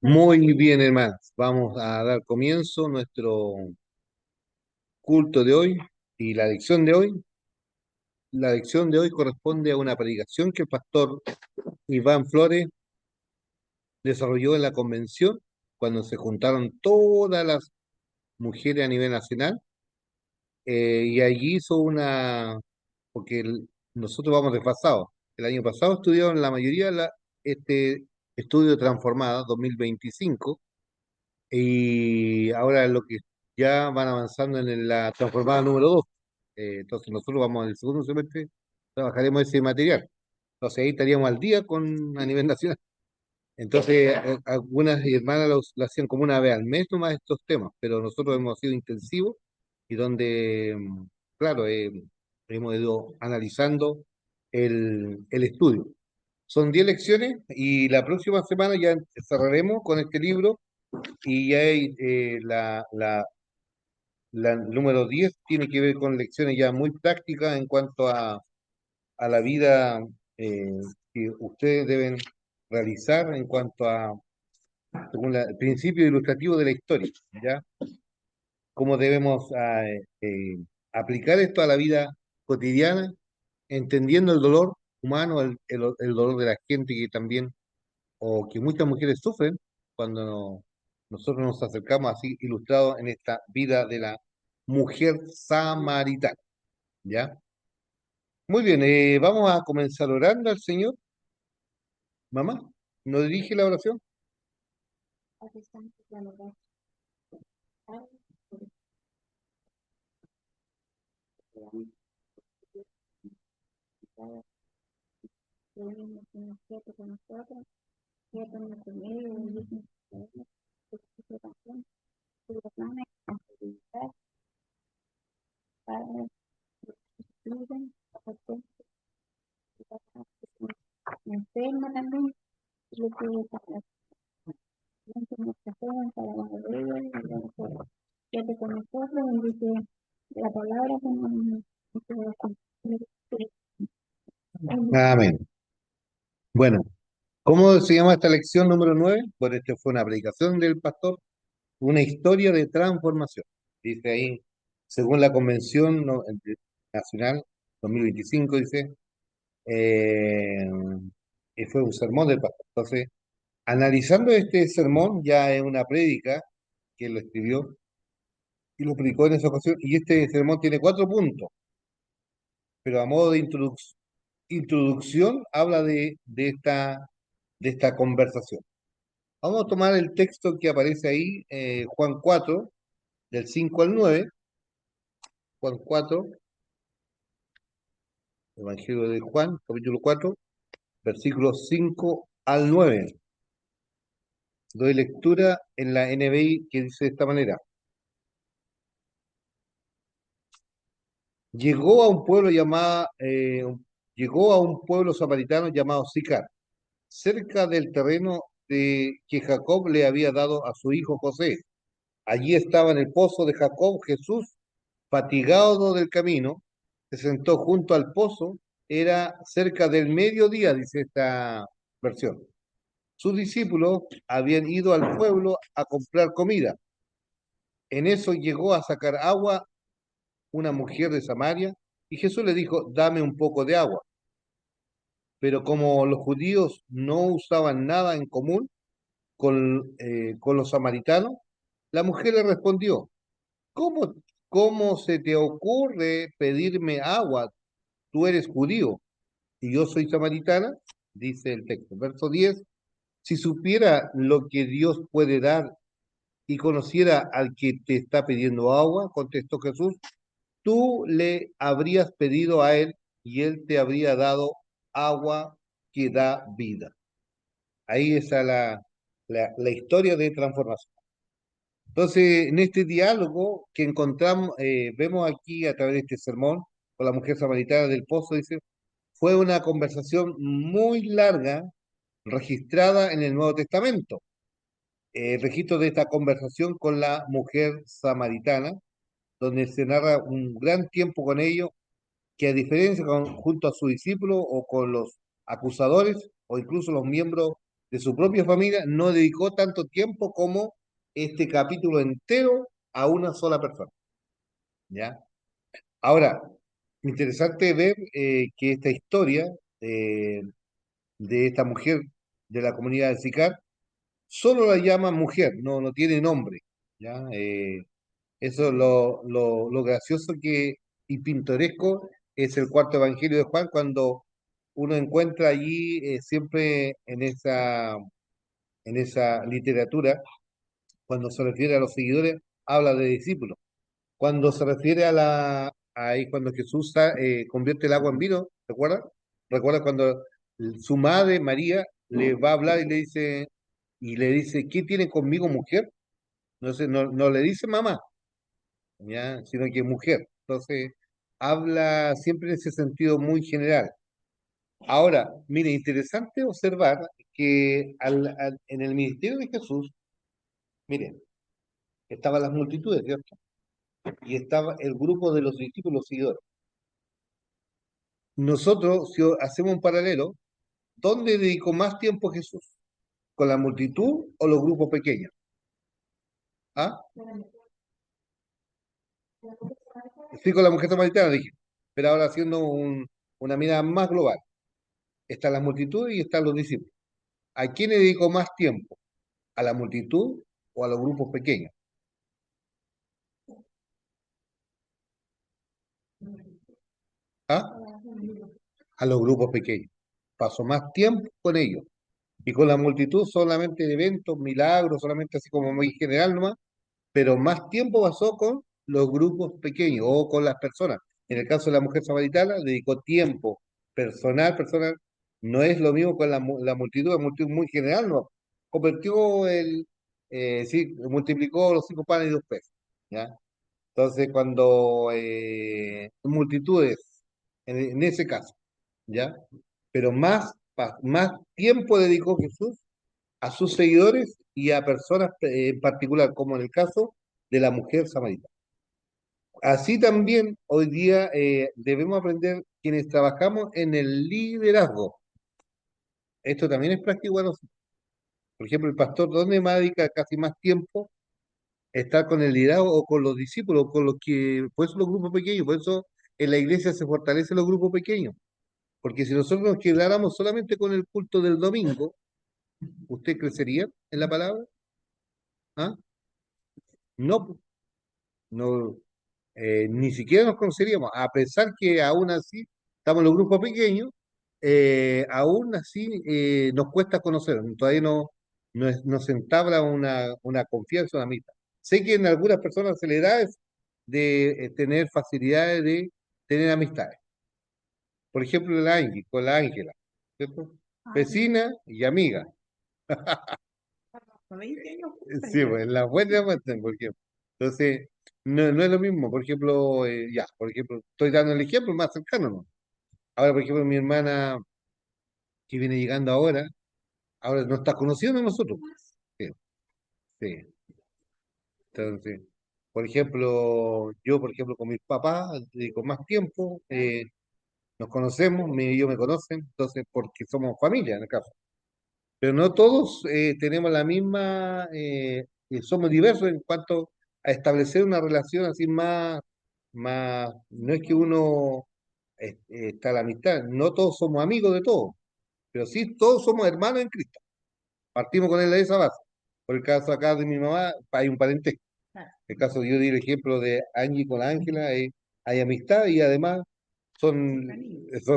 Muy bien, hermanos. Vamos a dar comienzo a nuestro culto de hoy y la lección de hoy. La lección de hoy corresponde a una predicación que el pastor Iván Flores desarrolló en la convención cuando se juntaron todas las mujeres a nivel nacional, y allí hizo porque nosotros vamos desfasados. El año pasado estudiaron la mayoría este estudio transformado 2025. Y ahora lo que ya van avanzando en la transformada número 2. Entonces nosotros vamos en el segundo semestre, trabajaremos ese material. Entonces ahí estaríamos al día a nivel nacional. Entonces algunas hermanas lo hacían como una vez al mes nomás estos temas, pero nosotros hemos sido intensivos y donde, claro, hemos ido analizando el estudio. Son 10 lecciones y la próxima semana ya cerraremos con este libro y ya hay, la número 10 tiene que ver con lecciones ya muy prácticas en cuanto a la vida, eh, que ustedes deben realizar en cuanto según el principio ilustrativo de la historia, ¿ya? Cómo debemos aplicar esto a la vida cotidiana, entendiendo el dolor humano, el dolor de la gente que también, o que muchas mujeres sufren cuando nosotros nos acercamos así ilustrados en esta vida de la mujer samaritana, ¿ya? Muy bien, vamos a comenzar orando al Señor. Mamá, ¿nos dirige la oración? Amén. Bueno, ¿cómo se llama esta lección número 9? Bueno, esta fue una predicación del pastor, una historia de transformación. Dice ahí, según la Convención Nacional 2025, dice, eh, y fue un sermón del pastor. Entonces, analizando este sermón, ya es una prédica que él lo escribió y lo predicó en esa ocasión, y este sermón tiene 4 puntos, pero a modo de introducción habla de esta conversación. Vamos a tomar el texto que aparece ahí, Juan 4, del 5 al 9. Juan 4, Evangelio de Juan, capítulo 4, versículos 5 al 9. Doy lectura en la NBI que dice de esta manera. Llegó a un pueblo llamado, llegó a un pueblo samaritano llamado Sicar, cerca del terreno que Jacob le había dado a su hijo José. Allí estaba en el pozo de Jacob Jesús, fatigado del camino, se sentó junto al pozo, era cerca del mediodía, dice esta versión. Sus discípulos habían ido al pueblo a comprar comida. En eso llegó a sacar agua una mujer de Samaria y Jesús le dijo, dame un poco de agua. Pero como los judíos no usaban nada en común con los samaritanos, la mujer le respondió, ¿cómo, cómo se te ocurre pedirme agua? Tú eres judío y yo soy samaritana, dice el texto. Verso 10, si supiera lo que Dios puede dar y conociera al que te está pidiendo agua, contestó Jesús, tú le habrías pedido a él y él te habría dado agua que da vida. Ahí está la historia de transformación. Entonces, en este diálogo que encontramos, vemos aquí a través de este sermón con la mujer samaritana del pozo, dice, fue una conversación muy larga registrada en el Nuevo Testamento. El registro de esta conversación con la mujer samaritana, donde se narra un gran tiempo con ellos, que a diferencia junto a sus discípulos o con los acusadores o incluso los miembros de su propia familia, no dedicó tanto tiempo como este capítulo entero a una sola persona, ¿ya? Ahora, interesante ver que esta historia eh, de esta mujer de la comunidad de Sicar solo la llama mujer, no tiene nombre, ¿ya? Eso es lo gracioso y pintoresco es el cuarto evangelio de Juan, cuando uno encuentra allí siempre en esa literatura, cuando se refiere a los seguidores, habla de discípulos. Cuando se refiere ahí cuando Jesús convierte el agua en vino, ¿recuerda? ¿Recuerda cuando su madre, María, le va a hablar y le dice, ¿qué tiene conmigo, mujer? No le dice mamá, ¿ya? Sino que mujer. Entonces, habla siempre en ese sentido muy general. Ahora, mire, interesante observar que en el ministerio de Jesús, miren, estaban las multitudes, ¿cierto? Y estaba el grupo de los discípulos seguidores. Nosotros, si hacemos un paralelo, ¿dónde dedicó más tiempo Jesús? ¿Con la multitud o los grupos pequeños? ¿Ah? Sí, con la mujer samaritana, dije. Pero ahora haciendo una mirada más global. Están las multitudes y están los discípulos. ¿A quién le dedicó más tiempo? ¿A la multitud o a los grupos pequeños? ¿Ah? A los grupos pequeños. Pasó más tiempo con ellos. Y con la multitud solamente eventos, milagros, solamente así como muy general nomás, pero más tiempo pasó con los grupos pequeños o con las personas. En el caso de la mujer samaritana, dedicó tiempo personal. No es lo mismo con la multitud muy general, no. Convirtió sí, multiplicó los 5 panes y 2 peces, ¿ya? Entonces, cuando multitudes, en ese caso, ¿ya? Pero más tiempo dedicó Jesús a sus seguidores y a personas en particular, como en el caso de la mujer samaritana. Así también hoy día debemos aprender quienes trabajamos en el liderazgo. Esto también es práctico para nosotros. Por ejemplo, el pastor, ¿dónde más dedica casi más tiempo? Estar con el liderazgo o con los discípulos, con los que, por eso los grupos pequeños, por eso en la iglesia se fortalecen los grupos pequeños. Porque si nosotros nos quedáramos solamente con el culto del domingo, ¿usted crecería en la palabra? ¿Ah? No, no, ni siquiera nos conoceríamos, a pesar que aún así estamos en los grupos pequeños, aún así nos cuesta conocer, todavía no se entabla una confianza, una amistad. Sé que en algunas personas se le da es de tener facilidades de tener amistades. Por ejemplo, la Angie, con la Ángela, ¿cierto? Vecina y amiga. Sí, pues la buena muestra, por ejemplo. Entonces, no es lo mismo, por ejemplo, por ejemplo, estoy dando el ejemplo más cercano, ¿no? Ahora, por ejemplo, mi hermana que viene llegando ahora no está conociendo a nosotros. Sí, sí. Entonces, por ejemplo, yo, por ejemplo, con mis papás, con más tiempo, nos conocemos, ellos me conocen, entonces, porque somos familia en el caso. Pero no todos tenemos la misma, somos diversos en cuanto a establecer una relación así no es que uno está a la amistad, no todos somos amigos de todos, pero sí todos somos hermanos en Cristo. Partimos con él de esa base. Por el caso acá de mi mamá, hay un parentesco. El caso yo di el ejemplo de Angie con Ángela, hay amistad y además son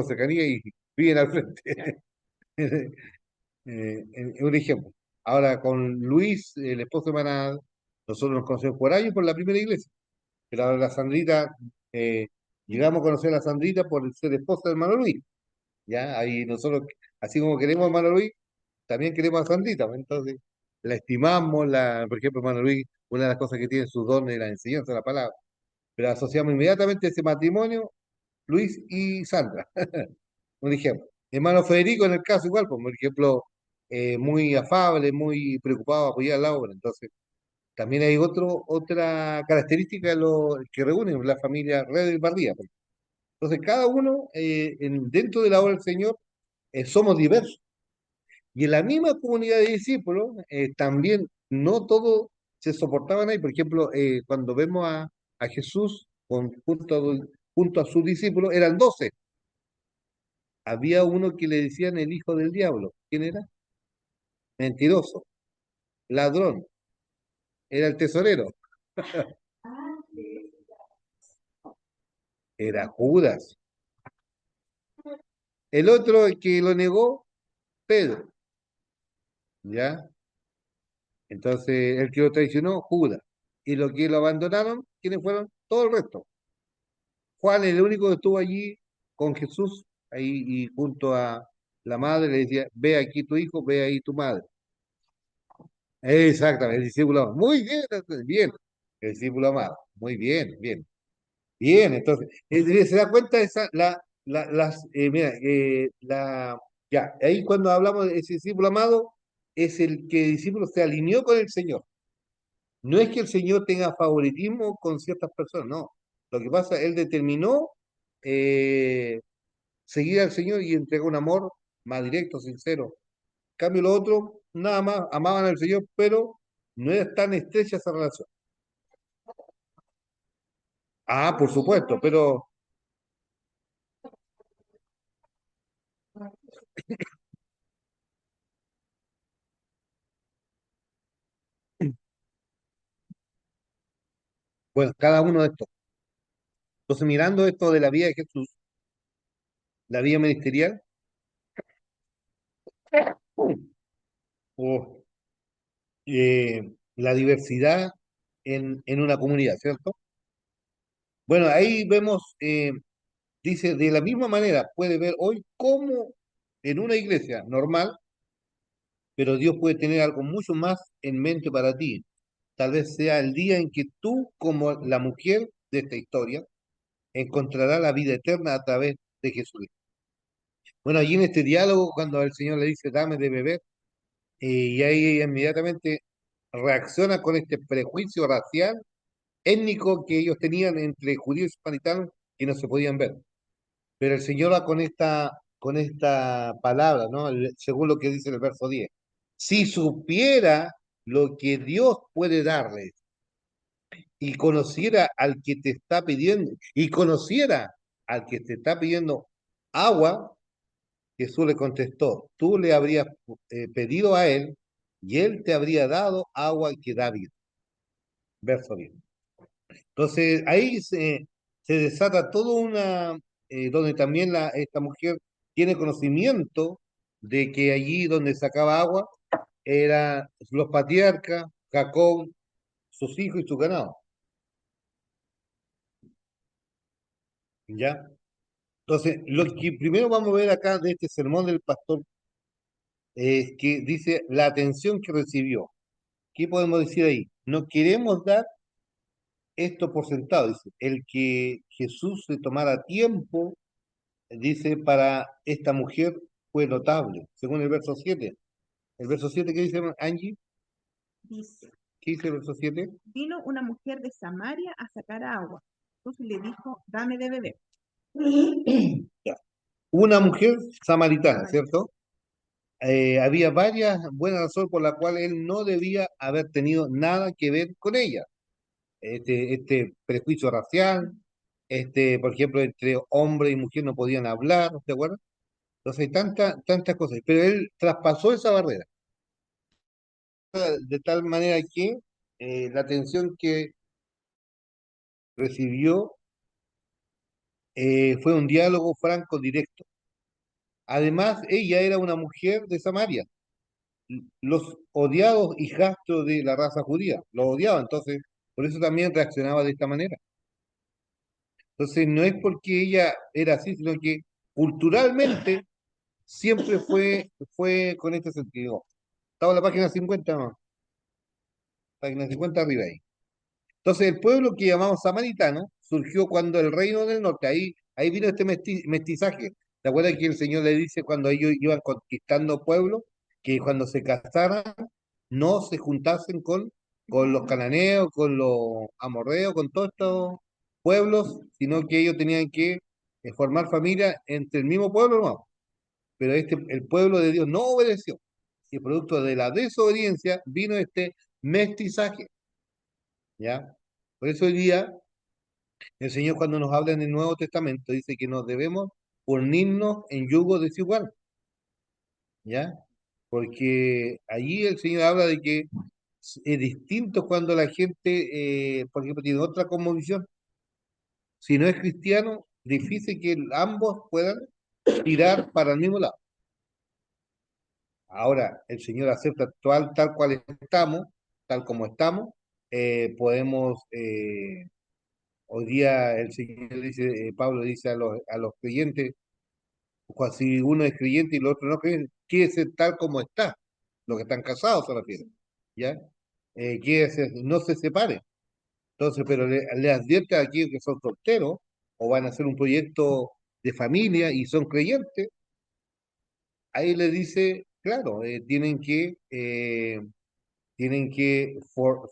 cercanía y viven al frente. Es un ejemplo. Ahora, con Luis, el esposo de Maná, nosotros nos conocemos por años por la primera iglesia. Pero ahora la Sandrita, eh, llegamos a conocer a la Sandrita por ser esposa del hermano Luis. ¿Ya? Ahí nosotros, así como queremos a hermano Luis, también queremos a Sandrita. Pues. Entonces, la estimamos, por ejemplo, hermano Luis, una de las cosas que tiene sus dones es la enseñanza de la palabra. Pero asociamos inmediatamente ese matrimonio, Luis y Sandra. Un ejemplo. Hermano Federico, en el caso igual, pues, por ejemplo, muy afable, muy preocupado de apoyar la obra. Entonces, también hay otra característica que reúne la familia Red del Bardía. Pues. Entonces, cada uno, dentro de la obra del Señor, somos diversos. Y en la misma comunidad de discípulos, también no todos se soportaban ahí. Por ejemplo, cuando vemos a Jesús junto a sus discípulos, eran 12. Había uno que le decían el hijo del diablo. ¿Quién era? Mentiroso, ladrón, era el tesorero, era Judas. El otro que lo negó, Pedro, ¿ya? Entonces, el que lo traicionó, Judas. Y los que lo abandonaron, ¿quiénes fueron? Todo el resto. Juan, el único que estuvo allí con Jesús, ahí y junto a la madre, le decía, ve aquí tu hijo, ve ahí tu madre. Exactamente, el discípulo amado. Muy bien, bien. El discípulo amado. Muy bien, bien. Bien, entonces, se da cuenta esa, mira, ya, ahí cuando hablamos de ese discípulo amado, es el que el discípulo se alineó con el Señor. No es que el Señor tenga favoritismo con ciertas personas, no. Lo que pasa, él determinó eh, seguir al Señor y entregó un amor más directo, sincero. En cambio, los otros, nada más, amaban al Señor, pero no era tan estrecha esa relación. Ah, por supuesto, pero bueno, cada uno de estos. Entonces, mirando esto de la vida de Jesús, la vida ministerial, o la diversidad en una comunidad, ¿cierto? Bueno, ahí vemos, dice, de la misma manera, puede ver hoy cómo en una iglesia normal, pero Dios puede tener algo mucho más en mente para ti. Tal vez sea el día en que tú, como la mujer de esta historia, encontrarás la vida eterna a través de Jesús. Bueno, allí en este diálogo, cuando el Señor le dice, dame de beber, y ahí ella inmediatamente reacciona con este prejuicio racial, étnico que ellos tenían entre judíos y samaritanos que no se podían ver. Pero el Señor va con esta palabra, ¿no? Según lo que dice el verso 10. Si supiera lo que Dios puede darles y conociera al que te está pidiendo, y conociera al que te está pidiendo agua, Jesús le contestó, tú le habrías pedido a él y él te habría dado agua que da vida. Verso 10. Entonces ahí se desata toda donde también esta mujer tiene conocimiento de que allí donde sacaba agua eran los patriarcas, Jacob, sus hijos y su ganado, ¿ya? Entonces, lo que primero vamos a ver acá de este sermón del pastor es que dice la atención que recibió. ¿Qué podemos decir ahí? No queremos dar esto por sentado, dice, el que Jesús se tomara tiempo, dice, para esta mujer fue notable, según el verso 7. ¿El verso 7 qué dice Angie? Dice, ¿Qué dice el verso 7? vino una mujer de Samaria a sacar agua. Entonces le dijo, dame de beber. Ya. Una mujer samaritana, Samaritana. ¿cierto? Había varias buenas razones por las cuales él no debía haber tenido nada que ver con ella. Este prejuicio racial, por ejemplo, entre hombre y mujer no podían hablar, ¿de acuerdo? Entonces hay tantas cosas, pero él traspasó esa barrera de tal manera que la atención que recibió fue un diálogo franco, directo. Además, ella era una mujer de Samaria, los odiados hijastros de la raza judía, los odiaban, entonces por eso también reaccionaba de esta manera. Entonces no es porque ella era así, sino que culturalmente siempre fue con este sentido. Estaba en la página 50, ¿no? Página 50 arriba ahí. Entonces el pueblo que llamamos samaritano surgió cuando el reino del norte, ahí vino este mestizaje. ¿Te acuerdas que el Señor le dice cuando ellos iban conquistando pueblos, que cuando se casaran no se juntasen con los cananeos, con los amorreos, con todos estos pueblos, sino que ellos tenían que formar familia entre el mismo pueblo, no? Pero el pueblo de Dios no obedeció. y producto de la desobediencia vino este mestizaje, ¿ya? Por eso hoy día el Señor cuando nos habla en el Nuevo Testamento dice que nos debemos unirnos en yugo desigual, ¿ya? Porque allí el Señor habla de que es distinto cuando la gente, por ejemplo, tiene otra cosmovisión. Si no es cristiano, difícil que ambos puedan tirar para el mismo lado. Ahora, el Señor acepta tal cual estamos, tal como estamos. Podemos, hoy día el Señor dice, Pablo dice a los creyentes, si uno es creyente y el otro no cree, quédese tal como está. Los que están casados se refiere, ¿ya? Quédese, no se separe. Entonces, pero le advierte a aquellos que son solteros o van a hacer un proyecto de familia y son creyentes, ahí le dice, claro, tienen que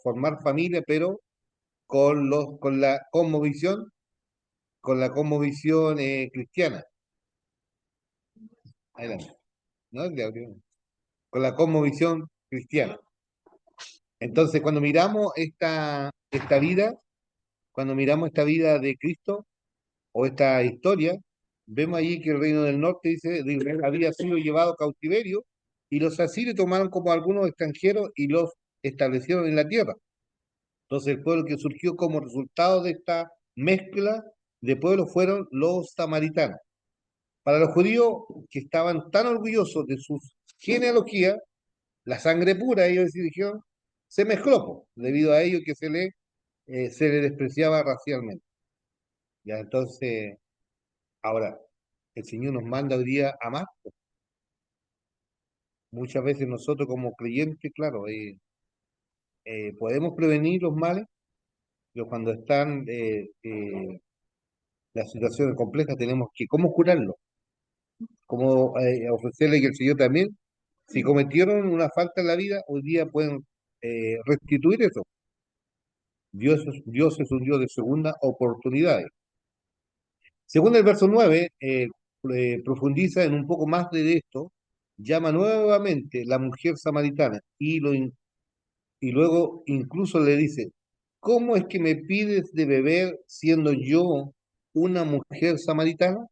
formar familia, pero con la cosmovisión cristiana. Adelante, ¿no? Con la cosmovisión cristiana. Entonces, cuando miramos esta vida de Cristo o esta historia, vemos allí que el reino del norte, dice, de Israel había sido llevado a cautiverio y los asirios tomaron como algunos extranjeros y los establecieron en la tierra. Entonces, el pueblo que surgió como resultado de esta mezcla de pueblos fueron los samaritanos. Para los judíos que estaban tan orgullosos de su genealogía, la sangre pura, ellos dijeron, se mezcló, po, debido a ello que se le despreciaba racialmente. Ya, entonces, ahora, el Señor nos manda hoy día a amar. Muchas veces nosotros como creyentes, claro, podemos prevenir los males, pero cuando están las situaciones complejas tenemos que, ¿cómo curarlo? ¿Cómo ofrecerle que el Señor también, si cometieron una falta en la vida, hoy día pueden restituir eso? Dios es un Dios de segunda oportunidades. Según el verso 9 profundiza en un poco más de esto, llama nuevamente la mujer samaritana y luego incluso le dice, ¿cómo es que me pides de beber siendo yo una mujer samaritana?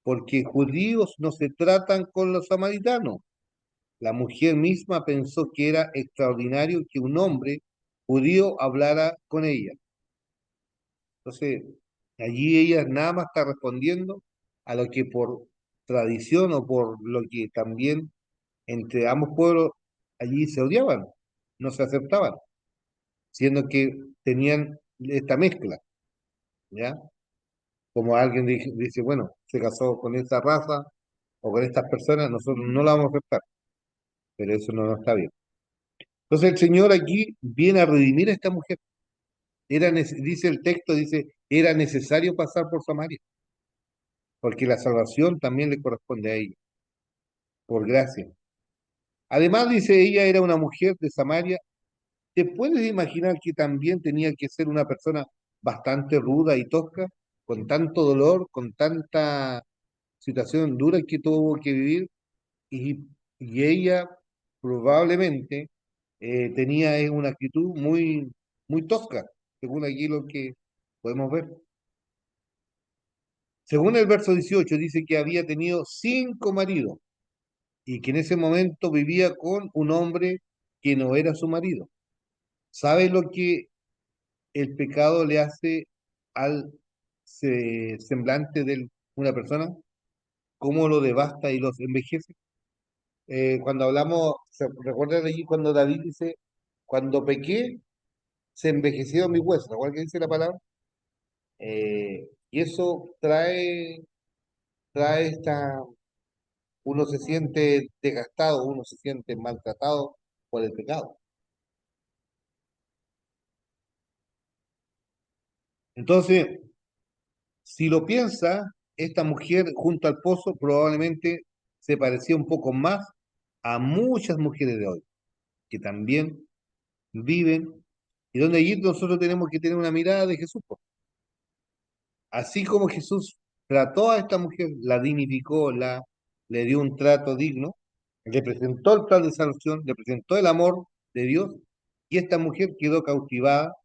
Porque judíos no se tratan con los samaritanos. La mujer misma pensó que era extraordinario que un hombre judío hablara con ella. Entonces, allí ella nada más está respondiendo a lo que por tradición o por lo que también entre ambos pueblos allí se odiaban, no se aceptaban, siendo que tenían esta mezcla, ¿ya? Como alguien dice, bueno, se casó con esa raza o con estas personas, nosotros no la vamos a aceptar, pero eso no está bien. Entonces el Señor aquí viene a redimir a esta mujer. Dice el texto, dice, era necesario pasar por Samaria, porque la salvación también le corresponde a ella, por gracia. Además, dice, ella era una mujer de Samaria. ¿Te puedes imaginar que también tenía que ser una persona bastante ruda y tosca, con tanto dolor, con tanta situación dura que tuvo que vivir? Y, y ella probablemente tenía una actitud muy tosca, según aquí lo que podemos ver. Según el verso 18 dice que había tenido 5 maridos y que en ese momento vivía con un hombre que no era su marido. ¿Sabe lo que el pecado le hace al semblante de una persona? ¿Cómo lo devasta y los envejece? Cuando hablamos, ¿se recuerdan allí cuando David dice, cuando pequé, se envejecieron mis huesos? ¿Recuerdan que dice la palabra? Y eso trae uno se siente desgastado, uno se siente maltratado por el pecado. Entonces, si lo piensa, esta mujer junto al pozo probablemente se parecía un poco más a muchas mujeres de hoy, que también viven y donde allí nosotros tenemos que tener una mirada de Jesús, po. Así como Jesús trató a esta mujer, la dignificó, le dio un trato digno, Le presentó el plan de salvación, le presentó el amor de Dios y esta mujer quedó cautivada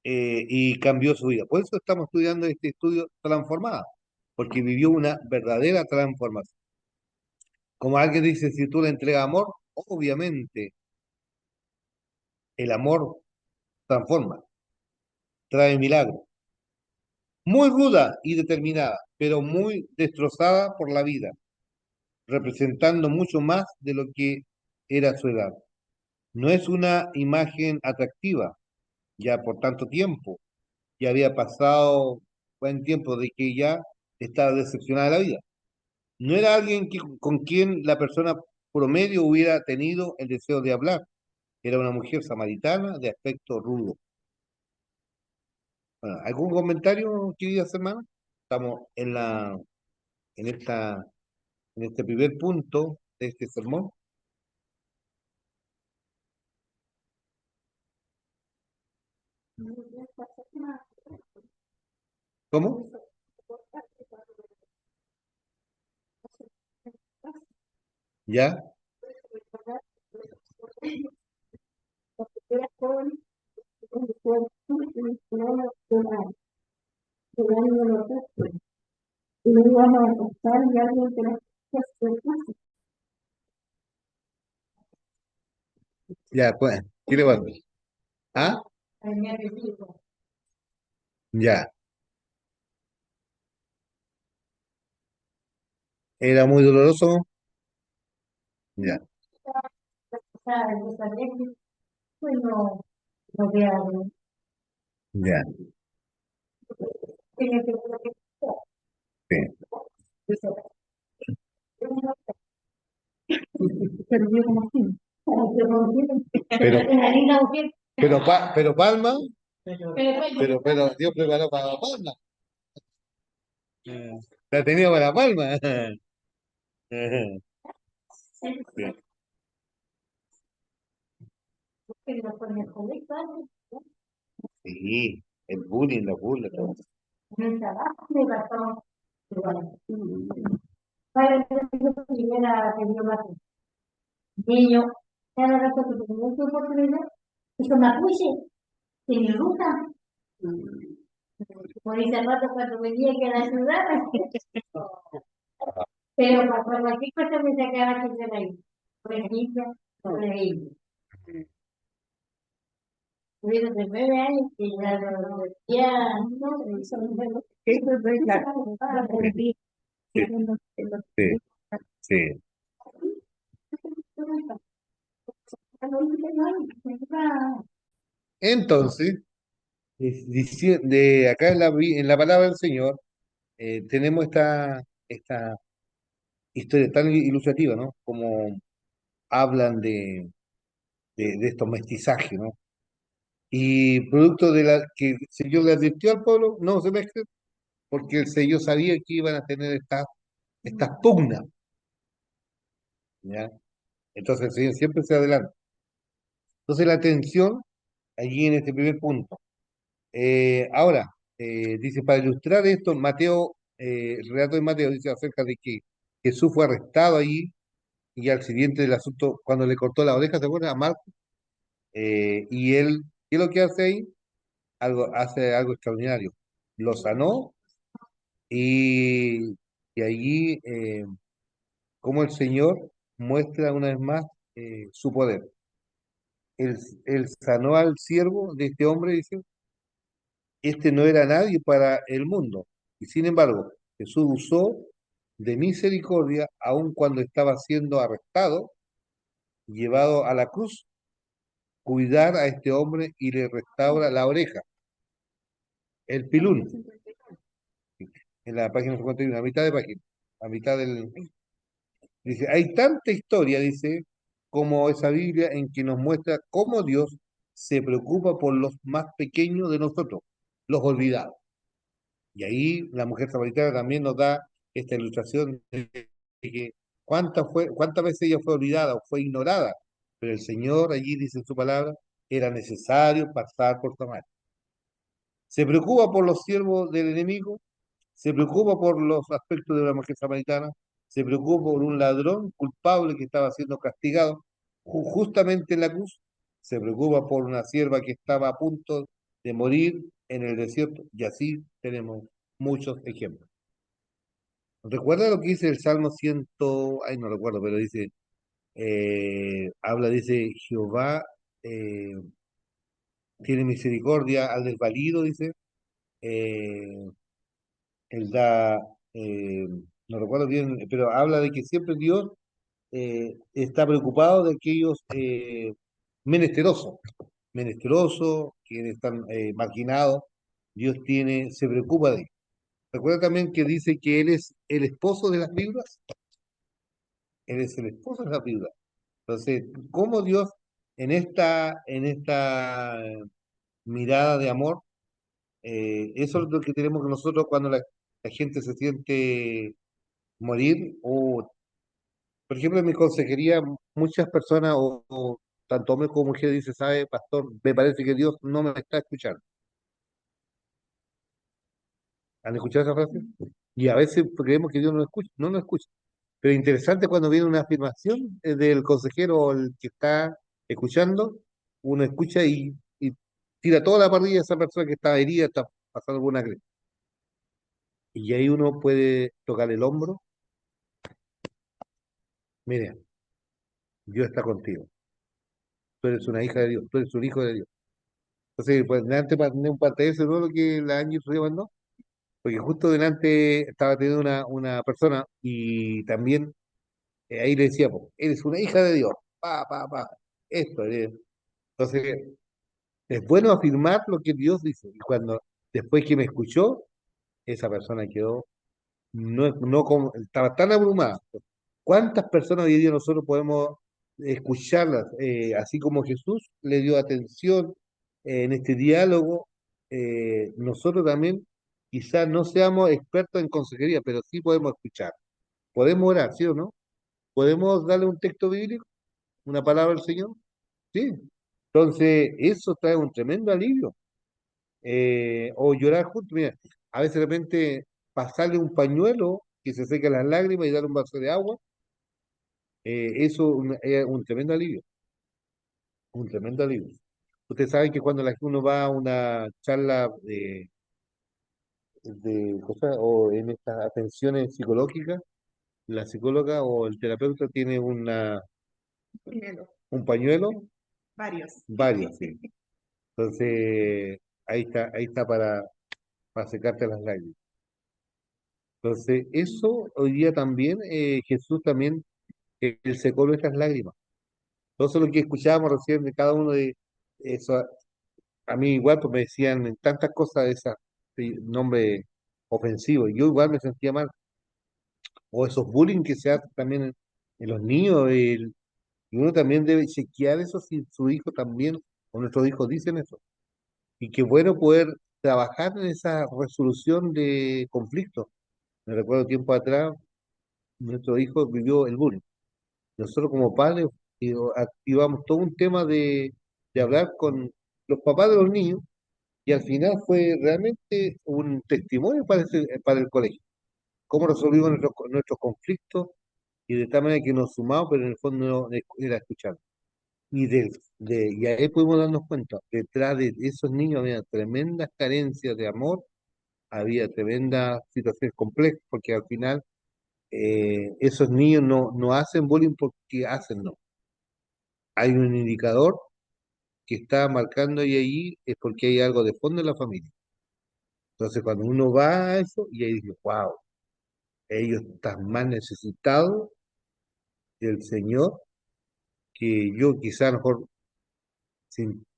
y cambió su vida. Por eso estamos estudiando este estudio transformada, porque vivió una verdadera transformación. Como alguien dice, si tú le entregas amor, obviamente el amor transforma, trae milagros. Muy ruda y determinada, pero muy destrozada por la vida, representando mucho más de lo que era su edad. No es una imagen atractiva, ya por tanto tiempo, ya había pasado buen tiempo de que ya estaba decepcionada de la vida. No era alguien con quien la persona promedio hubiera tenido el deseo de hablar. Era una mujer samaritana de aspecto rudo. Bueno, ¿algún comentario, querida semana? Estamos en esta, en este primer punto de este sermón. ¿Cómo? ¿Ya? Era joven, con el cuerpo y el los restos. Y lo íbamos a acostar y alguien que las cosas. Ya, pues, ¿qué le va a decir? ¿Ah? Ya. ¿Era muy doloroso? Ya, Bueno, no vea, ya, tiene que sí. pero yo como así. Pero, Una linda mujer. pero Palma, Pero Dios preparó para Palma. La tenía para Palma. Sí, sí, el bullying, la burla, todo. en el trabajo me pasó igual. Para que yo tuviera tenido más niño, cada rato que tenía su oportunidad, eso me puse, se me gusta. Como dice el rato cuando venía que a la ciudad, pero para cualquier cosa me sacaba que de ahí. Por ejemplo, por ejemplo. Tuvieron de 9 años que ya no son de los que eso es claro. Sí, sí, sí. Entonces, de acá en la palabra del Señor, tenemos esta historia tan ilustrativa, ¿no? Como hablan de estos mestizajes, ¿no? Y producto de la que el Señor le advirtió al pueblo, no se mezclen, porque el Señor sabía que iban a tener estas pugnas, ¿ya? Entonces el Señor siempre se adelanta. Entonces la atención allí en este primer punto. Ahora, dice, para ilustrar esto, Mateo, el relato de Mateo dice acerca de que Jesús fue arrestado allí y al siguiente del asunto, cuando le cortó la oreja, ¿se acuerdan? A Marco, y él, ¿qué es lo que hace ahí? Hace algo extraordinario. Lo sanó y, y allí, como el Señor muestra una vez más su poder. Él, él sanó al siervo de este hombre, dice, este no era nadie para el mundo. Y sin embargo, Jesús usó de misericordia, aun cuando estaba siendo arrestado, llevado a la cruz, cuidar a este hombre y le restaura la oreja, el pilún, en la página 51, a mitad de página, a mitad del... Dice, hay tanta historia, dice, como esa Biblia en que nos muestra cómo Dios se preocupa por los más pequeños de nosotros, los olvidados. Y ahí la mujer samaritana también nos da esta ilustración de que cuántas veces ella fue olvidada o fue ignorada, pero el Señor allí dice en su palabra, era necesario pasar por Samaria. Se preocupa por los siervos del enemigo, se preocupa por los aspectos de la mujer samaritana, se preocupa por un ladrón culpable que estaba siendo castigado justamente en la cruz, se preocupa por una sierva que estaba a punto de morir en el desierto, y así tenemos muchos ejemplos. ¿Recuerda lo que dice el Salmo 100? Ay, no recuerdo, pero dice, dice, Jehová eh, tiene misericordia al desvalido, dice, eh, él da, eh, no recuerdo bien, pero habla de que siempre Dios está preocupado de aquellos menesterosos, menesterosos, quienes están marginados, Dios se preocupa de ellos. Recuerda también que dice que Él es el esposo de las viudas, Él es el esposo de las viudas. Entonces, ¿cómo Dios en esta mirada de amor, eso es lo que tenemos que nosotros cuando la gente se siente morir, o por ejemplo en mi consejería muchas personas o tanto hombres como mujeres dicen, sabe, pastor, me parece que Dios no me está escuchando. ¿Han escuchado esa frase? Y a veces creemos que Dios no escucha, no nos escucha. Pero interesante cuando viene una afirmación del consejero o el que está escuchando, uno escucha y tira toda la parrilla a esa persona que está herida, está pasando por una crisis. Y ahí uno puede tocar el hombro, mira, Dios está contigo, tú eres una hija de Dios, tú eres un hijo de Dios. Entonces, pues delante para tener un parte de eso, ¿no? Lo que la Ángel mandó, porque justo delante estaba teniendo una persona y también ahí le decía, pues, eres una hija de Dios, pa, esto. Entonces, es bueno afirmar lo que Dios dice. Y cuando, después que me escuchó, esa persona quedó, no estaba tan abrumada. ¿Cuántas personas hoy día nosotros podemos escucharlas? Así como Jesús le dio atención en este diálogo, nosotros también quizás no seamos expertos en consejería, pero sí podemos escuchar. Podemos orar, ¿sí o no? ¿Podemos darle un texto bíblico, una palabra al Señor? Sí. Entonces, eso trae un tremendo alivio. O llorar juntos. Mira, a veces de repente pasarle un pañuelo que se seque las lágrimas y darle un vaso de agua, eso es un tremendo alivio, un tremendo alivio. Ustedes saben que cuando uno va a una charla de cosas o en estas atenciones psicológicas, la psicóloga o el terapeuta tiene Primero, un pañuelo, varios. varios, sí. Entonces, ahí está para secarte las lágrimas. Entonces, eso hoy día también, Jesús también, él secó nuestras lágrimas. Todo eso lo que escuchábamos recién de cada uno de eso, a mí igual pues me decían tantas cosas de esas nombres ofensivos, y yo igual me sentía mal. O esos bullying que se hacen también en los niños, y uno también debe chequear eso si su hijo también, o nuestros hijos dicen eso. Y qué bueno poder trabajar en esa resolución de conflictos. Me recuerdo tiempo atrás, nuestro hijo vivió el bullying. Nosotros como padres activamos todo un tema de hablar con los papás de los niños y al final fue realmente un testimonio para el colegio. Cómo resolvimos nuestros conflictos y de tal manera que nos sumamos, pero en el fondo era escuchar. Y ahí pudimos darnos cuenta, detrás de esos niños había tremendas carencias de amor, había tremendas situaciones complejas, porque al final esos niños no hacen bullying porque hacen, no. Hay un indicador que está marcando y ahí es porque hay algo de fondo en la familia. Entonces, cuando uno va a eso, y ahí dice, wow, ellos están más necesitados del Señor que yo, quizá a lo mejor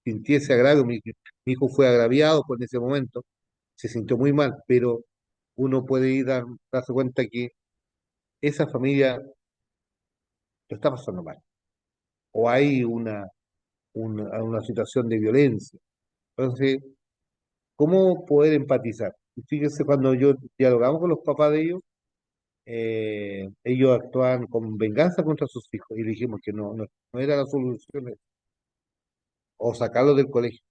sintiese agravio. Mi hijo fue agraviado por ese momento, se sintió muy mal, pero uno puede darse cuenta que esa familia lo está pasando mal, o hay una situación de violencia. Entonces, ¿cómo poder empatizar? Y fíjense, cuando yo dialogamos con los papás de ellos actuaban con venganza contra sus hijos y dijimos que no era la solución o sacarlos del colegio.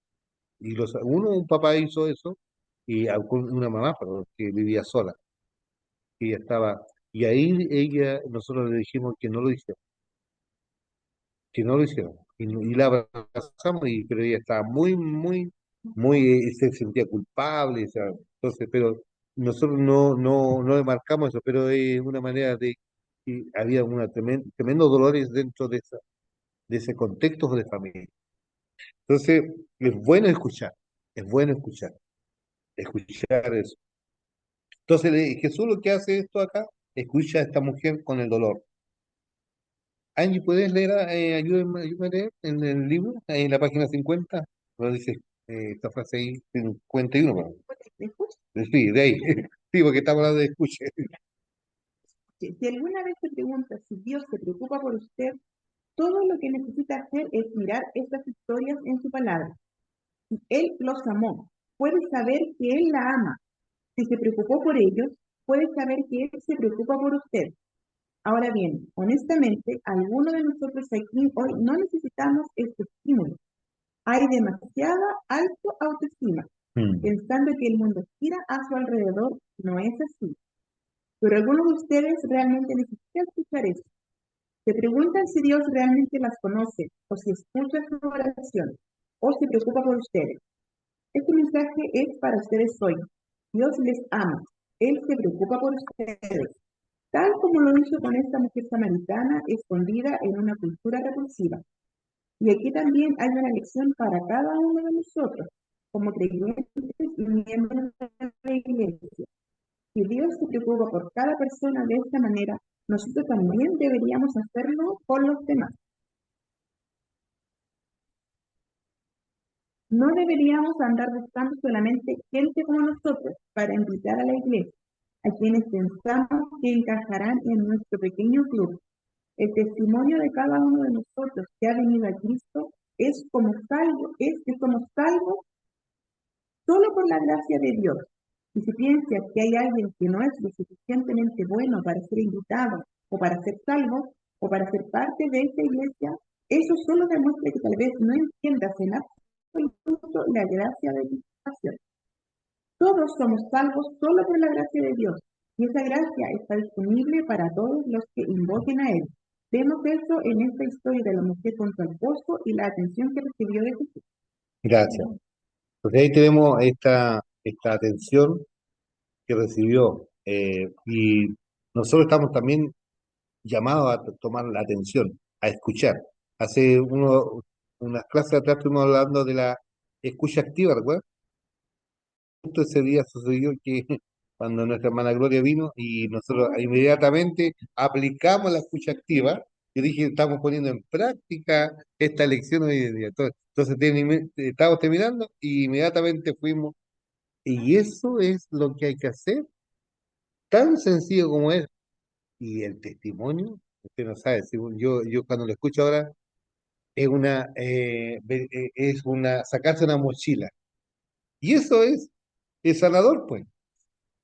Y un papá hizo eso y una mamá, perdón, que vivía sola y estaba. Y ahí nosotros le dijimos que no lo hiciera, que no lo hicieron. Y la abrazamos, pero ella estaba se sentía culpable, o sea, entonces, pero nosotros no le marcamos eso, pero es una manera de, y había tremendos dolores dentro de ese contexto de familia. Entonces, es bueno escuchar eso. Entonces, Jesús lo que hace esto acá, escucha a esta mujer con el dolor. Angie, ¿puedes leer, ayúdame a leer en el libro, en la página 50? Lo dice esta frase ahí, 51, bueno. ¿Me escucha? Sí, de ahí. Sí, porque estamos hablando de escucha. Si alguna vez se pregunta si Dios se preocupa por usted, todo lo que necesita hacer es mirar estas historias en su palabra. Si Él los amó, puede saber que Él la ama. Si se preocupó por ellos, puede saber que Él se preocupa por usted. Ahora bien, honestamente, algunos de nosotros aquí hoy no necesitamos este estímulo. Hay demasiada alta autoestima, Mm. pensando que el mundo gira a su alrededor. No es así. Pero algunos de ustedes realmente necesitan escuchar eso. Se preguntan si Dios realmente las conoce, o si escucha su oración, o se preocupa por ustedes. Este mensaje es para ustedes hoy. Dios les ama. Él se preocupa por ustedes, tal como lo hizo con esta mujer samaritana escondida en una cultura repulsiva. Y aquí también hay una lección para cada uno de nosotros, como creyentes y miembros de la iglesia. Si Dios se preocupa por cada persona de esta manera, nosotros también deberíamos hacerlo con los demás. No deberíamos andar buscando solamente gente como nosotros para invitar a la iglesia, a quienes pensamos que encajarán en nuestro pequeño club. El testimonio de cada uno de nosotros que ha venido a Cristo es que somos salvos solo por la gracia de Dios. Y si piensas que hay alguien que no es lo suficientemente bueno para ser invitado, o para ser salvo, o para ser parte de esta iglesia, eso solo demuestra que tal vez no entiendas en absoluto la gracia de tu salvación. Todos somos salvos solo por la gracia de Dios, y esa gracia está disponible para todos los que invoquen a Él. Vemos eso en esta historia de la mujer junto al pozo y la atención que recibió de Jesús. Gracias. Entonces ahí tenemos esta atención que recibió, y nosotros estamos también llamados a tomar la atención, a escuchar. Hace unas clases atrás estuvimos hablando de la escucha activa, ¿recuerdas? Justo ese día sucedió que cuando nuestra hermana Gloria vino y nosotros inmediatamente aplicamos la escucha activa, yo dije, estamos poniendo en práctica esta lección hoy en día. Entonces, estábamos terminando y inmediatamente fuimos, y eso es lo que hay que hacer, tan sencillo como es. Y el testimonio, usted no sabe, yo cuando lo escucho ahora, sacarse una mochila. Y eso es sanador, pues.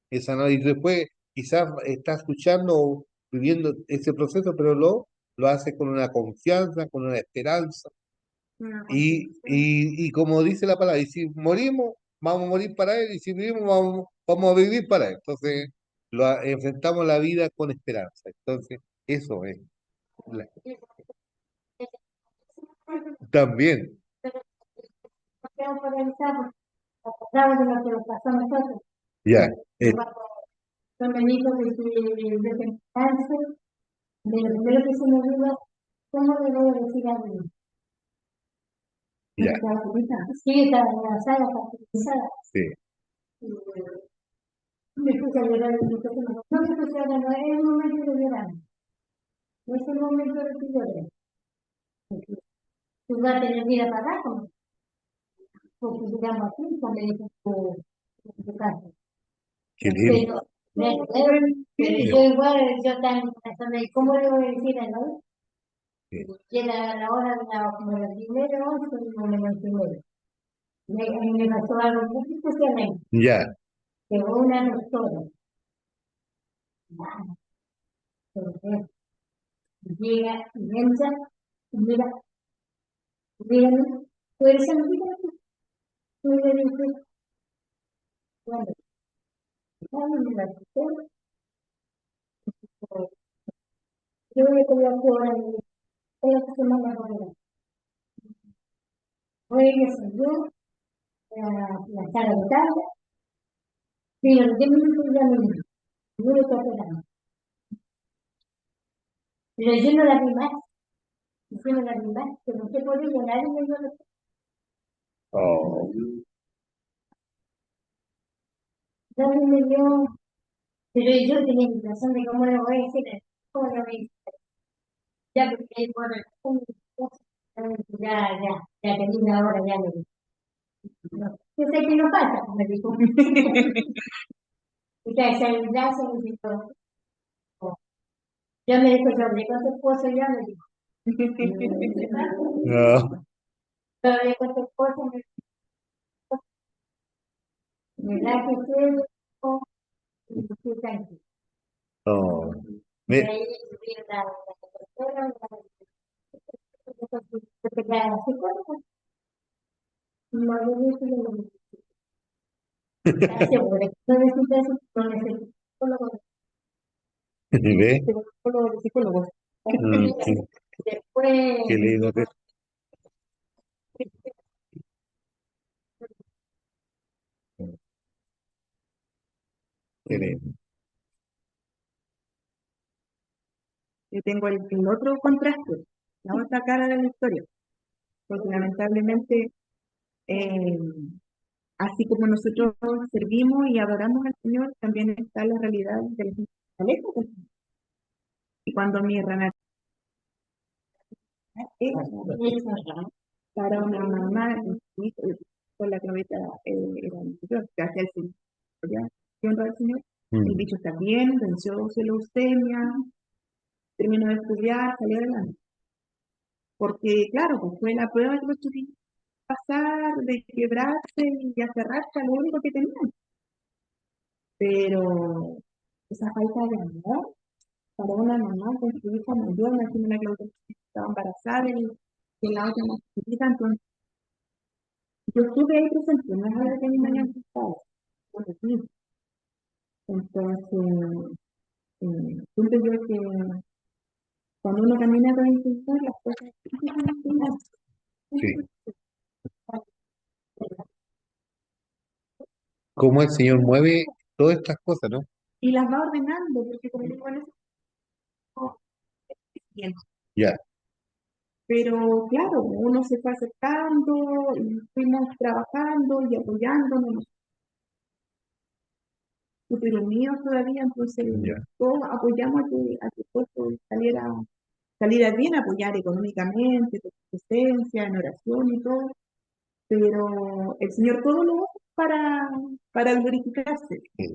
Esa no, y después quizás está escuchando o viviendo ese proceso, pero lo hace con una confianza, con una esperanza. Una contribución. Y como dice la palabra, y si morimos, vamos a morir para Él, y si vivimos, vamos a vivir para Él. Entonces, enfrentamos la vida con esperanza. Entonces, eso es. la- También, Tengo que revisar, acordamos de lo que nos pasó a nosotros. ya, Son benitos de descanso, de lo primero que se me olvida, ¿cómo le voy a decir a Dios? ya, Sí, estaba embarazada, fertilizada. sí, Y me puse a llorar y dije, no me puse a llorar, es el momento de llorar. No es el momento de que llores. Tú vas a tener vida para abajo, porque llegamos aquí, cuando le dije tu casa. qué lindo. Pero, pero yo igual, yo también pensando, ¿y cómo le voy a decir a él? Sí. Y era la hora de como el primero, 11, como el primero. A mí me pasó algo muy especialmente, Ya, que una doctora, porque llega y entra, y mira, dígame, tú eres amiga, tú le dices, bueno, me la doctora, Yo voy a quedar ahora en esta semana por voy a yo la sala de tarde, pero en 10 minutos ya me dijo, yo le estoy esperando. Pero yo no la vi más, yo no la vi más, que no sé por ella, nadie me dio la Oh, nadie me dio, pero yo tenía la impresión de cómo lo voy a decir, cómo lo voy a decir, ya porque por ya tenía una hora, ya me dijo. No, yo sé que no pasa, me dijo. Y que se el brazo me dijo, yo me dijo, yo hablé con tu esposo, ya me dijo. no, Yo hablé con tu esposo, me dijo, ¿verdad que sí? Y sí, tranquilo. no. Y Me- ahí subieron la doctora, la psicóloga, no le dije, ¿estás segura que no necesitas no necesitas psicólogo? ¿Ve? Psicólogo de psicólogos. Sí, Después, qué lindo que qué lindo. Yo tengo el otro contraste, la otra cara de la historia, porque lamentablemente, eh, así como nosotros servimos y adoramos al Señor, también está la realidad de la gente que está lejos del Señor. Y cuando mi Renata era para una mamá con la claveta era anterior, gracias al Señor, ya, y honra al Señor, el Mm, bicho está bien, venció su leucemia, terminó de estudiar, salió adelante. Porque, claro, pues fue la prueba que los tuvieron que pasar, de quebrarse y aferrarse a lo único que tenían. Pero esa falta de amor para una mamá con su hija mayor, me una que estaba embarazada y la otra más chiquita, entonces yo estuve ahí presente, no es algo que a mí me hayan gustado, bueno, sí. Entonces, siento yo que cuando uno camina con el Señor, las cosas sí. Cómo el Señor mueve todas estas cosas, ¿no? y las va ordenando, porque como digo, en eso bien. Ya, Pero claro, uno se fue acercando y fuimos trabajando y apoyándonos, súper unidos todavía, entonces ya. todos apoyamos a que todo esto saliera bien, apoyar económicamente, con presencia, en oración y todo, pero el Señor todo lo hace para glorificarse, Sí,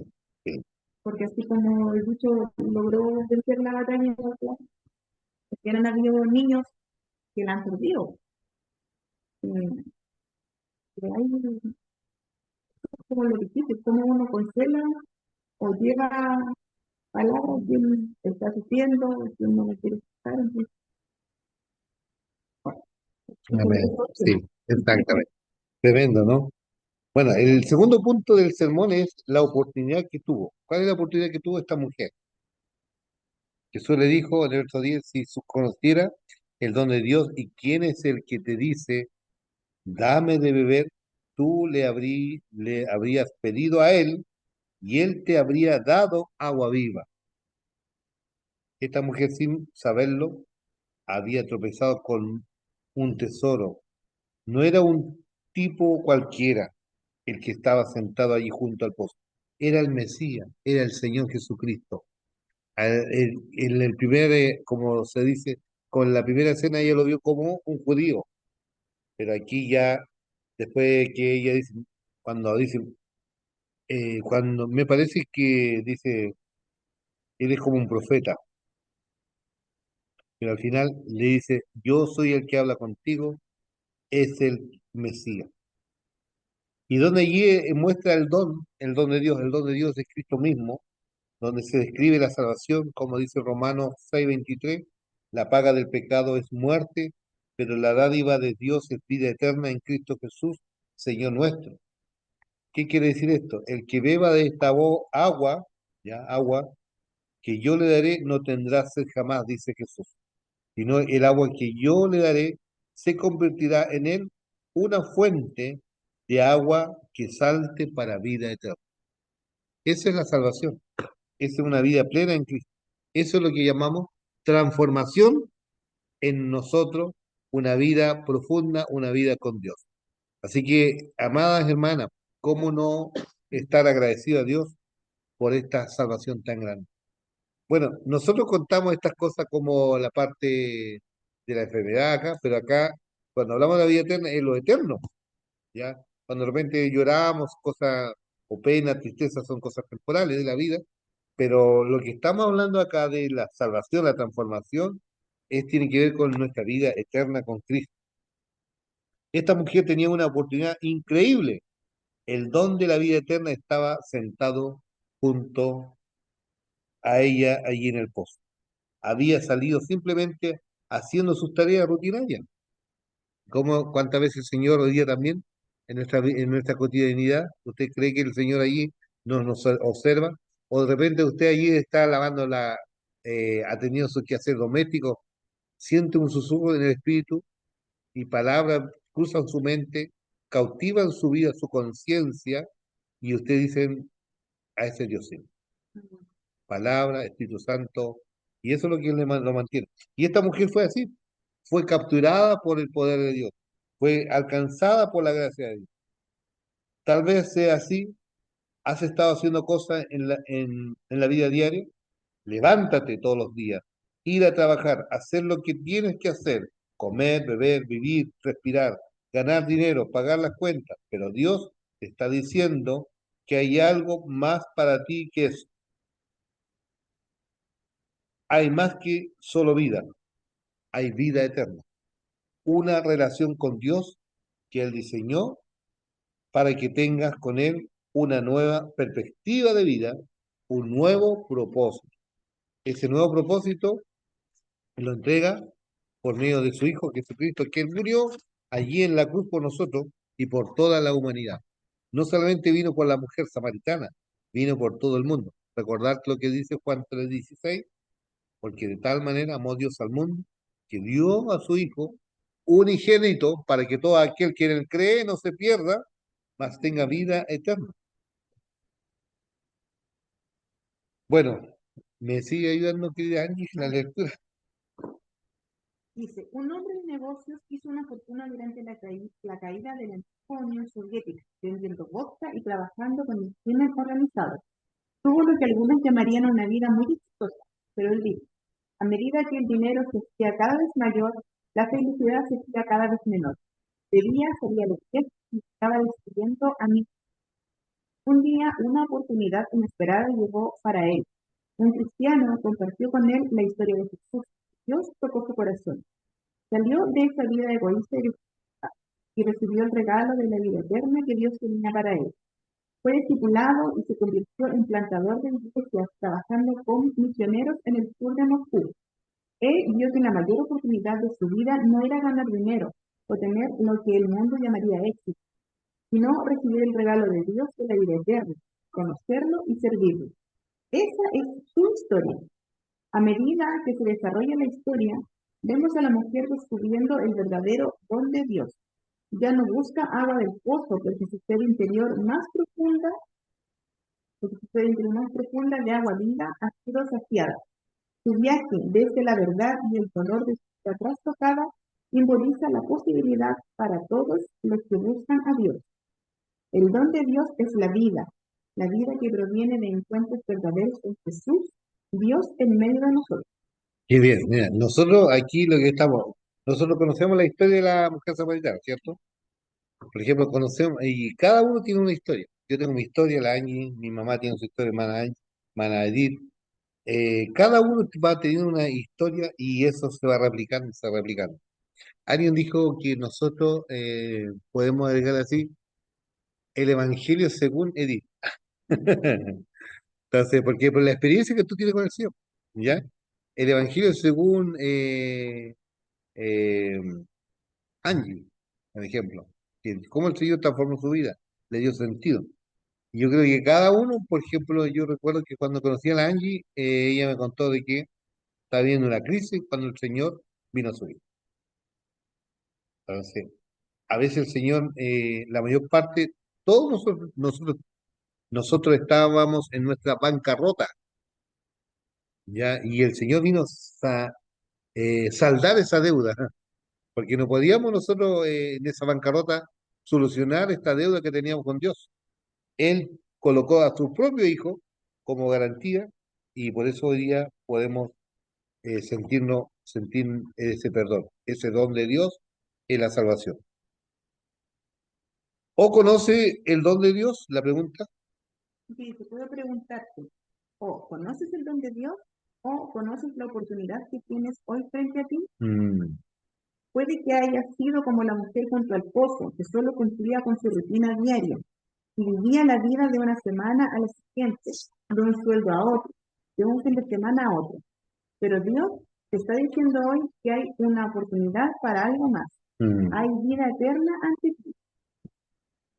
sí. porque así como el dicho logró vencer la batalla en la plaza, que han habido niños que la han perdido. Eh, que hay como lo difícil, cómo uno consuela o lleva palabras que uno está sufriendo, que uno no quiere escuchar. Entonces, bueno, eso Amén. es Sí, exactamente. Tremendo, ¿no? Bueno, el segundo punto del sermón es la oportunidad que tuvo. ¿Cuál es la oportunidad que tuvo esta mujer? Jesús le dijo en el verso 10, si conociera el don de Dios y quién es el que te dice, dame de beber, tú le habrías pedido a él y él te habría dado agua viva. Esta mujer, sin saberlo, había tropezado con un tesoro. No era un tipo cualquiera el que estaba sentado allí junto al pozo. Era el Mesías, era el Señor Jesucristo. En el primer, como se dice, con la primera escena ella lo vio como un judío, pero aquí ya, después que ella dice, dice, cuando me parece que dice, él es como un profeta, pero al final le dice, yo soy el que habla contigo, es el Mesías. Y donde allí muestra el don de Dios, el don de Dios es Cristo mismo, donde se describe la salvación, como dice Romanos 6:23, la paga del pecado es muerte, pero la dádiva de Dios es vida eterna en Cristo Jesús, Señor nuestro. ¿Qué quiere decir esto? El que beba de esta agua, ya, agua, que yo le daré no tendrá sed jamás, dice Jesús, sino el agua que yo le daré se convertirá en él una fuente de agua que salte para vida eterna. Esa es la salvación, esa es una vida plena en Cristo. Eso es lo que llamamos transformación en nosotros, una vida profunda, una vida con Dios. Así que, amadas hermanas, ¿cómo no estar agradecido a Dios por esta salvación tan grande? Bueno, nosotros contamos estas cosas como la parte de la enfermedad acá, pero acá, cuando hablamos de la vida eterna, es lo eterno, ¿ya? Cuando de repente lloramos, cosas o pena, tristeza, son cosas temporales de la vida, pero lo que estamos hablando acá de la salvación, la transformación, tiene que ver con nuestra vida eterna con Cristo. Esta mujer tenía una oportunidad increíble. El don de la vida eterna estaba sentado junto a ella allí en el pozo. Había salido simplemente haciendo sus tareas rutinarias. Como cuántas veces el Señor hoy día también, en nuestra cotidianidad, usted cree que el Señor allí nos observa, o de repente usted allí está lavando ha tenido su quehacer doméstico, siente un susurro en el espíritu y palabras cruzan su mente, cautivan su vida, su conciencia, y usted dice, a ese Dios sí. Palabra, Espíritu Santo, y eso es lo que lo mantiene. Y esta mujer fue así, fue capturada por el poder de Dios, fue alcanzada por la gracia de Dios. Tal vez sea así, has estado haciendo cosas en la vida diaria, levántate todos los días, ir a trabajar, hacer lo que tienes que hacer, comer, beber, vivir, respirar, ganar dinero, pagar las cuentas, pero Dios te está diciendo que hay algo más para ti que eso. Hay más que solo vida, hay vida eterna, una relación con Dios que Él diseñó para que tengas con Él una nueva perspectiva de vida, un nuevo propósito. Ese nuevo propósito lo entrega por medio de su Hijo Jesucristo, que Él murió allí en la cruz por nosotros y por toda la humanidad. No solamente vino por la mujer samaritana, vino por todo el mundo. Recordar lo que dice Juan 3:16, porque de tal manera amó Dios al mundo, que dio a su Hijo unigénito para que todo aquel que en él cree no se pierda, mas tenga vida eterna. Bueno, me sigue ayudando, querida Angie, la lectura. Dice, un hombre de negocios hizo una fortuna durante la caída de la antigua Unión Soviética, vendiendo vodka y trabajando con el crimen organizado. Tuvo lo que algunos llamarían una vida muy exitosa, pero él dijo, a medida que el dinero se hacía cada vez mayor, la felicidad se hacía cada vez menor. Bebía, salía de fiesta y estaba destruyendo a mí. Un día, una oportunidad inesperada llegó para él. Un cristiano compartió con él la historia de Jesús. Dios tocó su corazón. Salió de esa vida egoísta y recibió el regalo de la vida eterna que Dios tenía para él. Fue discipulado y se convirtió en plantador de iglesias, trabajando con misioneros en el sur de Moscú. Él vio que la mayor oportunidad de su vida no era ganar dinero o tener lo que el mundo llamaría éxito, sino recibir el regalo de Dios de la vida eterna, conocerlo y servirlo. Esa es su historia. A medida que se desarrolla la historia, vemos a la mujer descubriendo el verdadero don de Dios. Ya no busca agua del pozo, porque su sed interior más profunda, de agua viva ha sido saciada. Su viaje desde la verdad y el dolor de su vida trastocada simboliza la posibilidad para todos los que buscan a Dios. El don de Dios es la vida que proviene de encuentros verdaderos con Jesús, Dios en medio de nosotros. Qué bien, mira, nosotros aquí lo que estamos, nosotros conocemos la historia de la mujer samaritana, ¿cierto? Por ejemplo, conocemos, y cada uno tiene una historia. Yo tengo mi historia, la Angie, mi mamá tiene su historia, hermana Angie, hermana Edith. Cada uno va teniendo una historia y eso se va replicando, se va replicando. Alguien dijo que nosotros podemos agregar así el Evangelio según Edith. Entonces, porque por la experiencia que tú tienes con el Señor, ¿ya? El Evangelio según eh, Angie, por ejemplo, que cómo el Señor transformó su vida, le dio sentido. Yo creo que cada uno, por ejemplo, yo recuerdo que cuando conocí a la Angie, ella me contó de que estaba viviendo una crisis cuando el Señor vino a su vida. Entonces, a veces el Señor, la mayor parte, todos nosotros estábamos en nuestra bancarrota, ¿ya? Y el Señor vino a saldar esa deuda, porque no podíamos nosotros en esa bancarrota solucionar esta deuda que teníamos con Dios. Él colocó a su propio Hijo como garantía y por eso hoy día podemos sentir ese perdón, ese don de Dios en la salvación. ¿O conoce el don de Dios? La pregunta. Sí, te puedo preguntarte, o conoces el don de Dios o conoces la oportunidad que tienes hoy frente a ti. Mm, Puede que haya sido como la mujer junto al pozo, que solo cumplía con su rutina diaria y vivía la vida de una semana a la siguiente, de un sueldo a otro, de un fin de semana a otro. Pero Dios te está diciendo hoy que hay una oportunidad para algo más. mm. Hay vida eterna ante ti.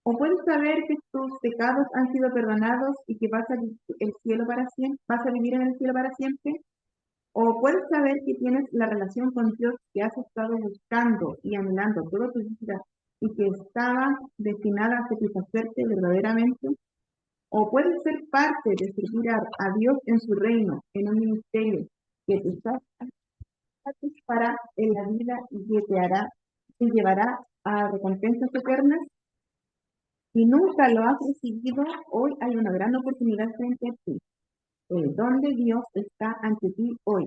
O puedes saber que tus pecados han sido perdonados y que el cielo para siempre, vas a vivir en el cielo para siempre. O puedes saber que tienes la relación con Dios que has estado buscando y anhelando toda tu vida y que estaba destinada a satisfacerte verdaderamente. O puedes ser parte de servir a Dios en su reino, en un ministerio que te satisfará en la vida y que te llevará a recompensas eternas. Si nunca lo has recibido, hoy hay una gran oportunidad frente a ti. El don de Dios está ante ti hoy.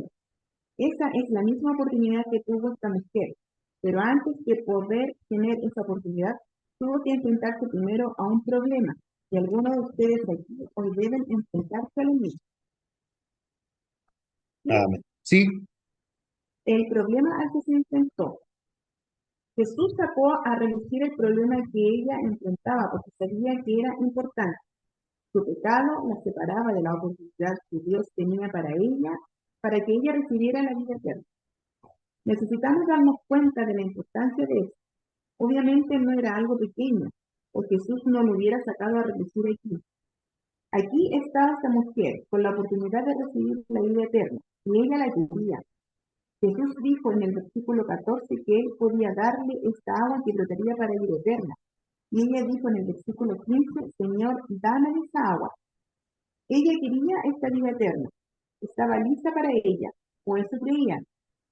Esa es la misma oportunidad que tuvo esta mujer, pero antes de poder tener esa oportunidad, tuvo que enfrentarse primero a un problema, y algunos de ustedes aquí hoy deben enfrentarse a lo mismo. ¿Sí? Amén. Sí, El problema al que se enfrentó. Jesús sacó a relucir el problema que ella enfrentaba porque sabía que era importante. Su pecado la separaba de la oportunidad que Dios tenía para que ella recibiera la vida eterna. Necesitamos darnos cuenta de la importancia de esto. Obviamente no era algo pequeño, o Jesús no lo hubiera sacado a relucir aquí. Aquí estaba esta mujer con la oportunidad de recibir la vida eterna, y ella la quería. Jesús dijo en el versículo 14 que él podía darle esta agua que brotaría para vida eterna. Y ella dijo en el versículo 15, Señor, dame esa agua. Ella quería esta vida eterna. Estaba lista para ella, o eso creían.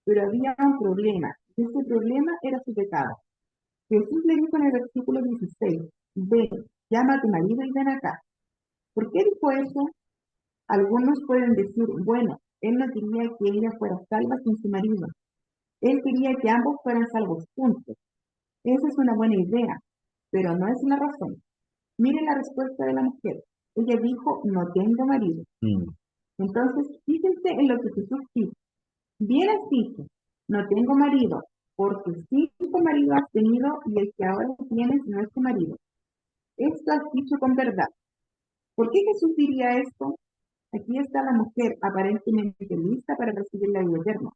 Pero había un problema, y ese problema era su pecado. Jesús le dijo en el versículo 16, ven, llama a tu marido y ven acá. ¿Por qué dijo eso? Algunos pueden decir, bueno, él no quería que ella fuera salva sin su marido. Él quería que ambos fueran salvos juntos. Esa es una buena idea, pero no es la razón. Mire la respuesta de la mujer. Ella dijo, no tengo marido. mm, Entonces, fíjense en lo que Jesús dijo. Bien has dicho, no tengo marido, porque 5 maridos has tenido y el que ahora tienes no es tu marido. Esto has dicho con verdad. ¿Por qué Jesús diría esto? Aquí está la mujer aparentemente lista para recibir la vida eterna.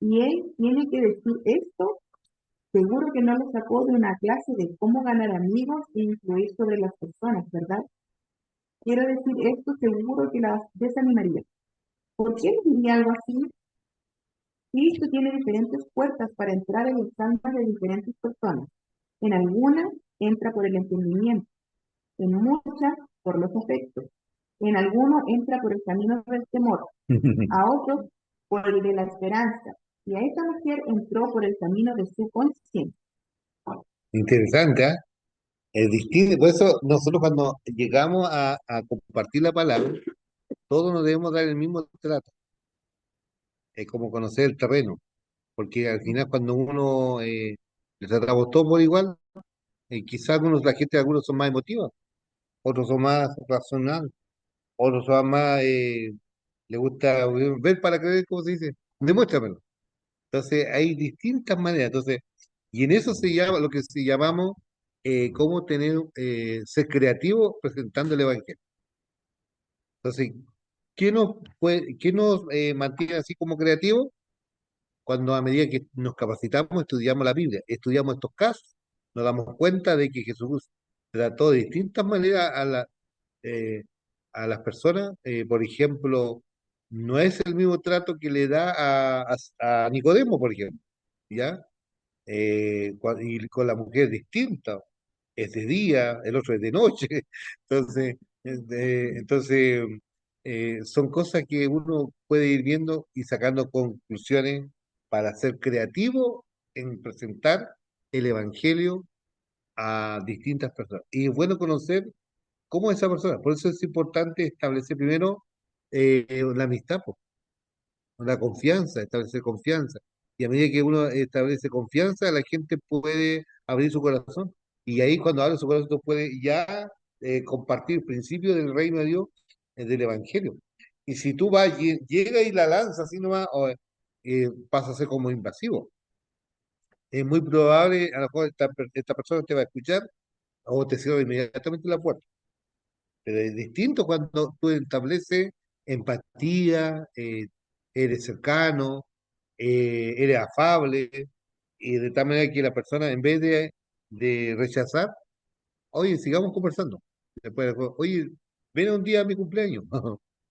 Y él tiene que decir esto. Seguro que no lo sacó de una clase de cómo ganar amigos e influir sobre las personas, ¿verdad? Quiero decir esto, seguro que las desanimaría. ¿Por qué le diría algo así? Cristo tiene diferentes puertas para entrar en los almas de diferentes personas. En algunas entra por el entendimiento, en muchas por los afectos, en algunos entra por el camino del temor, a otros por el de la esperanza, y a esta mujer entró por el camino de su conciencia. interesante, ¿ah? Es distinto, por eso nosotros cuando llegamos a compartir la palabra, todos nos debemos dar el mismo trato, es como conocer el terreno, porque al final cuando uno le tratamos todo por igual, quizás la gente, algunos son más emotivos, otros son más racionales, otros son más, le gusta ver para creer, como se dice, demuéstramelo. Entonces hay distintas maneras, entonces, y en eso se llama lo que se llamamos cómo ser creativo presentando el Evangelio. Entonces, ¿qué nos mantiene así como creativos? Cuando a medida que nos capacitamos, estudiamos la Biblia, estudiamos estos casos, nos damos cuenta de que Jesús trató de distintas maneras eh, a las personas. Por ejemplo, no es el mismo trato que le da a Nicodemo, por ejemplo, ¿ya? Y con la mujer es distinta, es de día, el otro es de noche. Entonces, son cosas que uno puede ir viendo y sacando conclusiones para ser creativo en presentar el Evangelio a distintas personas. Y es bueno conocer cómo es esa persona. Por eso es importante establecer primero la amistad, po, la confianza, establecer confianza. Y a medida que uno establece confianza, la gente puede abrir su corazón. Y ahí cuando abre su corazón puede ya compartir principios del reino de Dios, del Evangelio. Y si tú vas, llega y la lanzas así nomás, pasa a ser como invasivo. Es muy probable, a lo mejor esta persona te va a escuchar o te cierra inmediatamente la puerta. Pero es distinto cuando tú estableces empatía, eres cercano, eres afable, y de tal manera que la persona, en vez de rechazar, oye, sigamos conversando. Después, oye, ven un día a mi cumpleaños.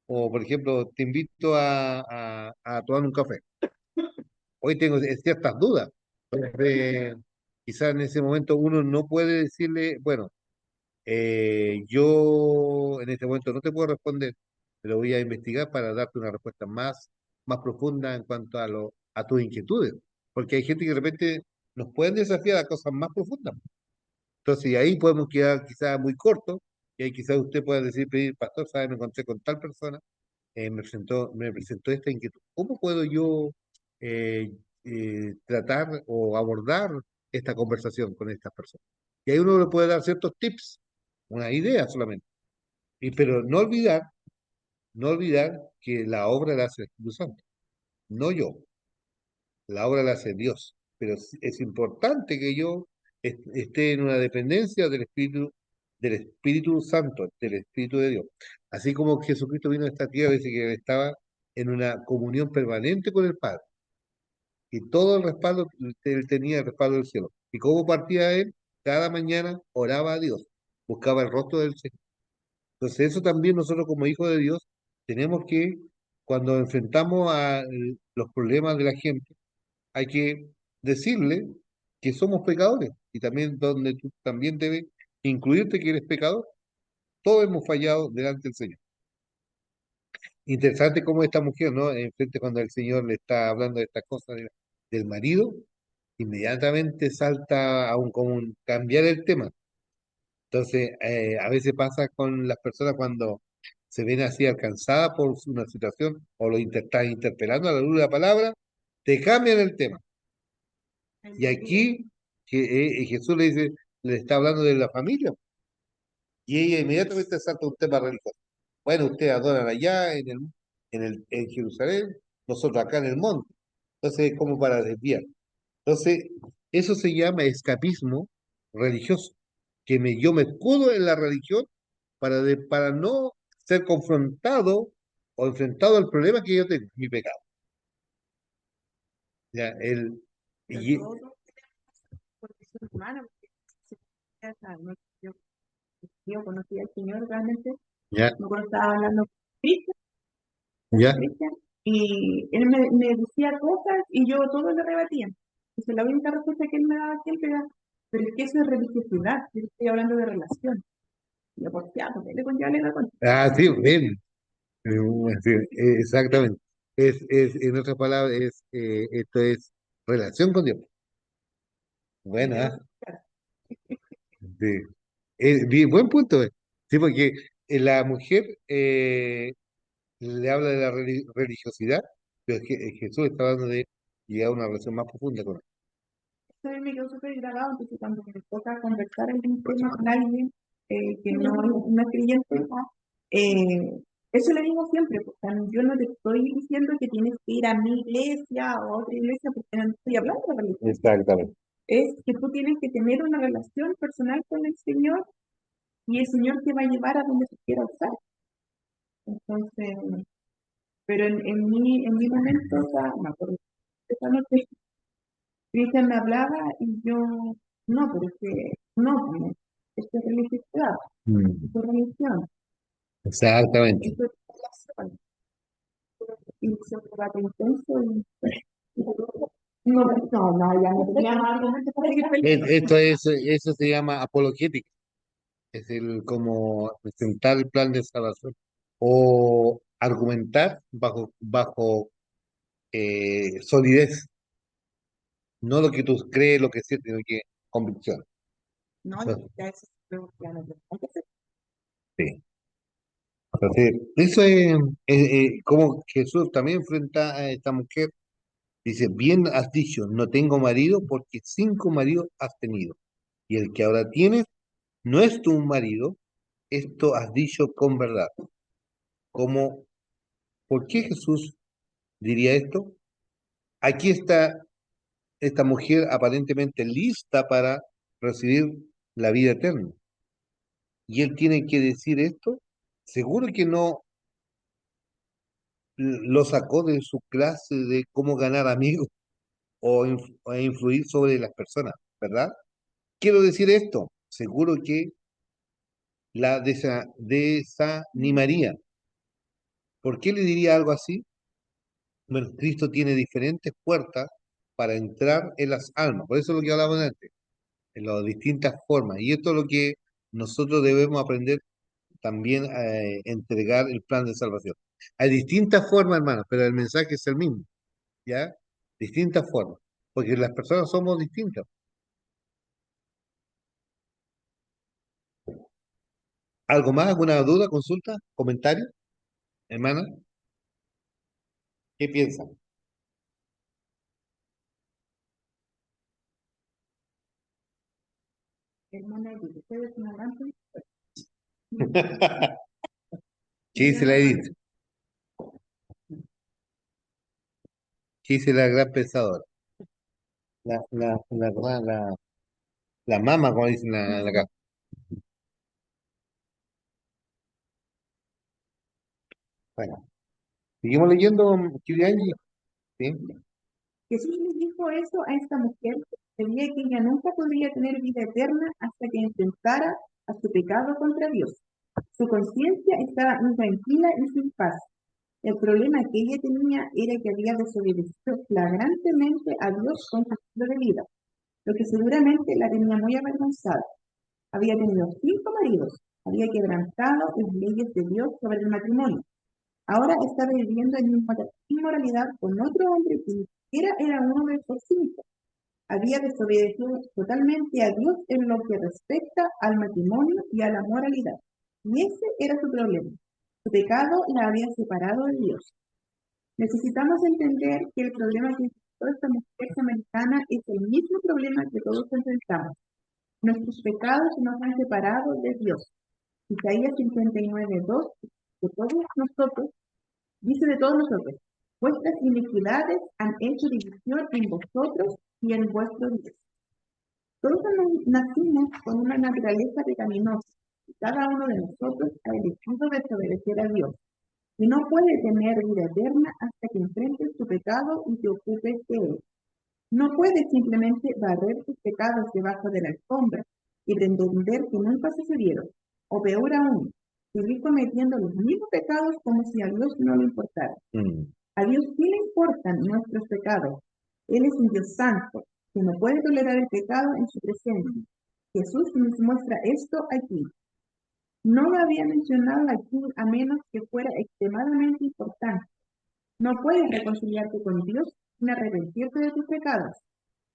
O, por ejemplo, te invito a tomar un café. Hoy tengo ciertas dudas. Quizás en ese momento uno no puede decirle, bueno, yo en este momento no te puedo responder, pero voy a investigar para darte una respuesta más profunda en cuanto a tus inquietudes, porque hay gente que de repente nos pueden desafiar a cosas más profundas. Entonces, y ahí podemos quedar quizás muy cortos, y ahí quizás usted pueda decir, pedir, pastor, ¿sabe? Me encontré con tal persona, me presentó esta inquietud. ¿Cómo puedo yo eh, tratar o abordar esta conversación con estas personas? Y ahí uno le puede dar ciertos tips, una idea solamente. Pero no olvidar que la obra la hace el Espíritu Santo, no yo, la obra la hace Dios. Pero es importante que yo esté en una dependencia del Espíritu Santo, del Espíritu de Dios. Así como Jesucristo vino a esta tierra, dice que estaba en una comunión permanente con el Padre. Y todo el respaldo, él tenía el respaldo del cielo. ¿Y cómo partía él? Cada mañana oraba a Dios, buscaba el rostro del Señor. Entonces eso también nosotros como hijos de Dios tenemos que, cuando enfrentamos a los problemas de la gente, hay que decirle que somos pecadores y también donde tú también debes incluirte que eres pecador. Todos hemos fallado delante del Señor. Interesante cómo esta mujer, ¿no? Enfrente cuando el Señor le está hablando de estas cosas del marido, inmediatamente salta a como cambiar el tema. Entonces, a veces pasa con las personas cuando se ven así alcanzadas por una situación o lo están interpelando a la luz de la palabra, te cambian el tema. Y aquí Jesús le dice, le está hablando de la familia, y ella inmediatamente salta a un tema religioso. Bueno, ustedes adoran allá en Jerusalén, nosotros acá en el monte. Entonces, es como para desviar. Entonces, eso se llama escapismo religioso, yo me escudo en la religión para no ser confrontado o enfrentado al problema que yo tengo, mi pecado. Ya, Pero y, todos porque son humanos, porque o sea, yo conocí al Señor realmente, ya, me acuerdo que estaba hablando con Cristian, ya, Cristian, y él me decía cosas y yo todo le rebatía. Entonces la única respuesta que él me daba siempre era, pero es que eso es religiosidad, yo estoy hablando de relación. Y yo, pues ya, pues le da con. sí, bien, sí, exactamente. En otras palabras, esto es relación con Dios. Y yo, Buena, claro, sí. Buen punto. Sí, porque la mujer le habla de la religiosidad, pero Jesús está hablando de llegar a una relación más profunda con él. eso a mí me quedó súper grabado, entonces cuando me toca conversar en un tema con alguien que no es creyente, eso le digo siempre, porque yo no te estoy diciendo que tienes que ir a mi iglesia o a otra iglesia, porque no estoy hablando de religión. Exactamente. Es que tú tienes que tener una relación personal con el Señor y el Señor te va a llevar a donde te quiera usar. Entonces, pero en mi momento, o sea, me acuerdo, esa noche Cristian me hablaba y yo, no, pero es que, no, pues, esto es religiosidad, Mm. esto es religión. Exactamente. Eso es relación. Y se debate intenso y no, no, no, ya no tenía más argumentos para seguir peleando. Eso se llama apologética, es el como presentar el plan de salvación o argumentar bajo solidez, no lo que tú crees, lo que sientes, sino que convicción. No, Entonces, ya eso creo que ya no hay que hacer. sí. Entonces, eso es como Jesús también enfrenta a esta mujer. Dice, bien has dicho, no tengo marido porque 5 maridos has tenido. Y el que ahora tienes no es tu marido, esto has dicho con verdad. Como, ¿por qué Jesús diría esto? Aquí está esta mujer aparentemente lista para recibir la vida eterna. Y él tiene que decir esto. Seguro que no lo sacó de su clase de cómo ganar amigos o influir sobre las personas, ¿verdad? Quiero decir esto. Seguro que la desanimaría. ¿Por qué le diría algo así? Bueno, Cristo tiene diferentes puertas para entrar en las almas. Por eso es lo que hablábamos antes, en las distintas formas. Y esto es lo que nosotros debemos aprender también a entregar el plan de salvación. Hay distintas formas, hermanos, pero el mensaje es el mismo, ¿ya? Distintas formas, porque las personas somos distintas. ¿Algo más? ¿Alguna duda, consulta, comentario, hermana? ¿Qué piensan? Hermana Edith, usted es una gran pensadora. ¿Qué Y yo dice la no Edith? tanto. ¿Qué dice la gran pensadora? La mama, como dicen la acá. Bueno, seguimos leyendo, Kirianji. ¿Sí? Jesús le dijo eso a esta mujer, sabía que ella nunca podría tener vida eterna hasta que enfrentara a su pecado contra Dios. Su conciencia estaba intranquila y sin paz. El problema que ella tenía era que había desobedecido flagrantemente a Dios con su estilo de vida, lo que seguramente la tenía muy avergonzada. Había tenido 5 maridos, había quebrantado las leyes de Dios sobre el matrimonio. Ahora estaba viviendo en inmoralidad con otro hombre que ni siquiera era uno de esos 5. Había desobedecido totalmente a Dios en lo que respecta al matrimonio y a la moralidad. Y ese era su problema. Su pecado la había separado de Dios. Necesitamos entender que el problema que enfrentó esta mujer samaritana es el mismo problema que todos enfrentamos. Nuestros pecados nos han separado de Dios. Isaías 59:2, de todos nosotros, dice de todos nosotros, vuestras iniquidades han hecho división en vosotros y en vuestro Dios. Todos nacimos con una naturaleza pecaminosa y cada uno de nosotros ha elegido desobedecer a Dios y no puede tener vida eterna hasta que enfrentes tu pecado y te ocupes de él. No puedes simplemente barrer tus pecados debajo de la alfombra y pretender que nunca sucedieron. O peor aún, seguir cometiendo los mismos pecados como si a Dios no le importara. Mm, A Dios sí le importan nuestros pecados. Él es un Dios santo, que no puede tolerar el pecado en su presencia. Jesús nos muestra esto aquí. No lo había mencionado aquí a menos que fuera extremadamente importante. No puedes reconciliarte con Dios sin arrepentirte de tus pecados,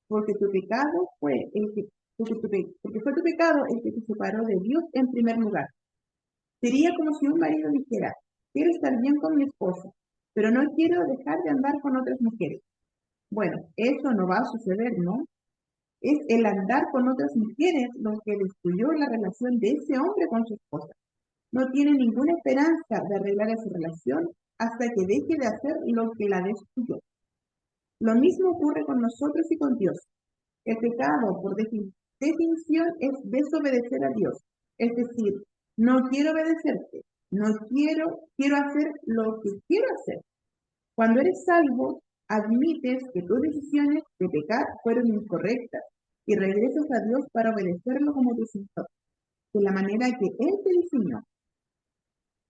porque tu pecado fue el que, porque fue tu pecado el que te separó de Dios en primer lugar. Sería como si un marido dijera, quiero estar bien con mi esposa, pero no quiero dejar de andar con otras mujeres. Bueno, eso no va a suceder, ¿no? Es el andar con otras mujeres lo que destruyó la relación de ese hombre con su esposa. No tiene ninguna esperanza de arreglar esa relación hasta que deje de hacer lo que la destruyó. Lo mismo ocurre con nosotros y con Dios. El pecado, por definición, es desobedecer a Dios. Es decir, no quiero obedecerte, no quiero hacer lo que quiero hacer. Cuando eres salvo, admites que tus decisiones de pecar fueron incorrectas y regresas a Dios para obedecerlo como tu Señor, de la manera que Él te diseñó.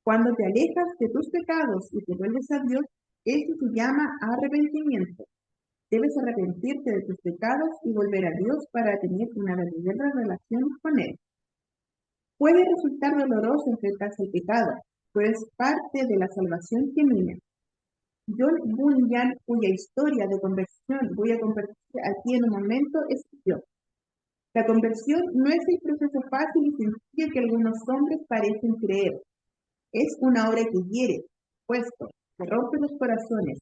Cuando te alejas de tus pecados y te vuelves a Dios, eso se llama arrepentimiento. Debes arrepentirte de tus pecados y volver a Dios para tener una verdadera relación con Él. Puede resultar doloroso enfrentarse al pecado, pero es parte de la salvación genuina. John Bunyan, cuya historia de conversión voy a compartir aquí en un momento, escribió: la conversión no es el proceso fácil y sencillo que algunos hombres parecen creer. Es una obra que hiere, puesto, que rompe los corazones,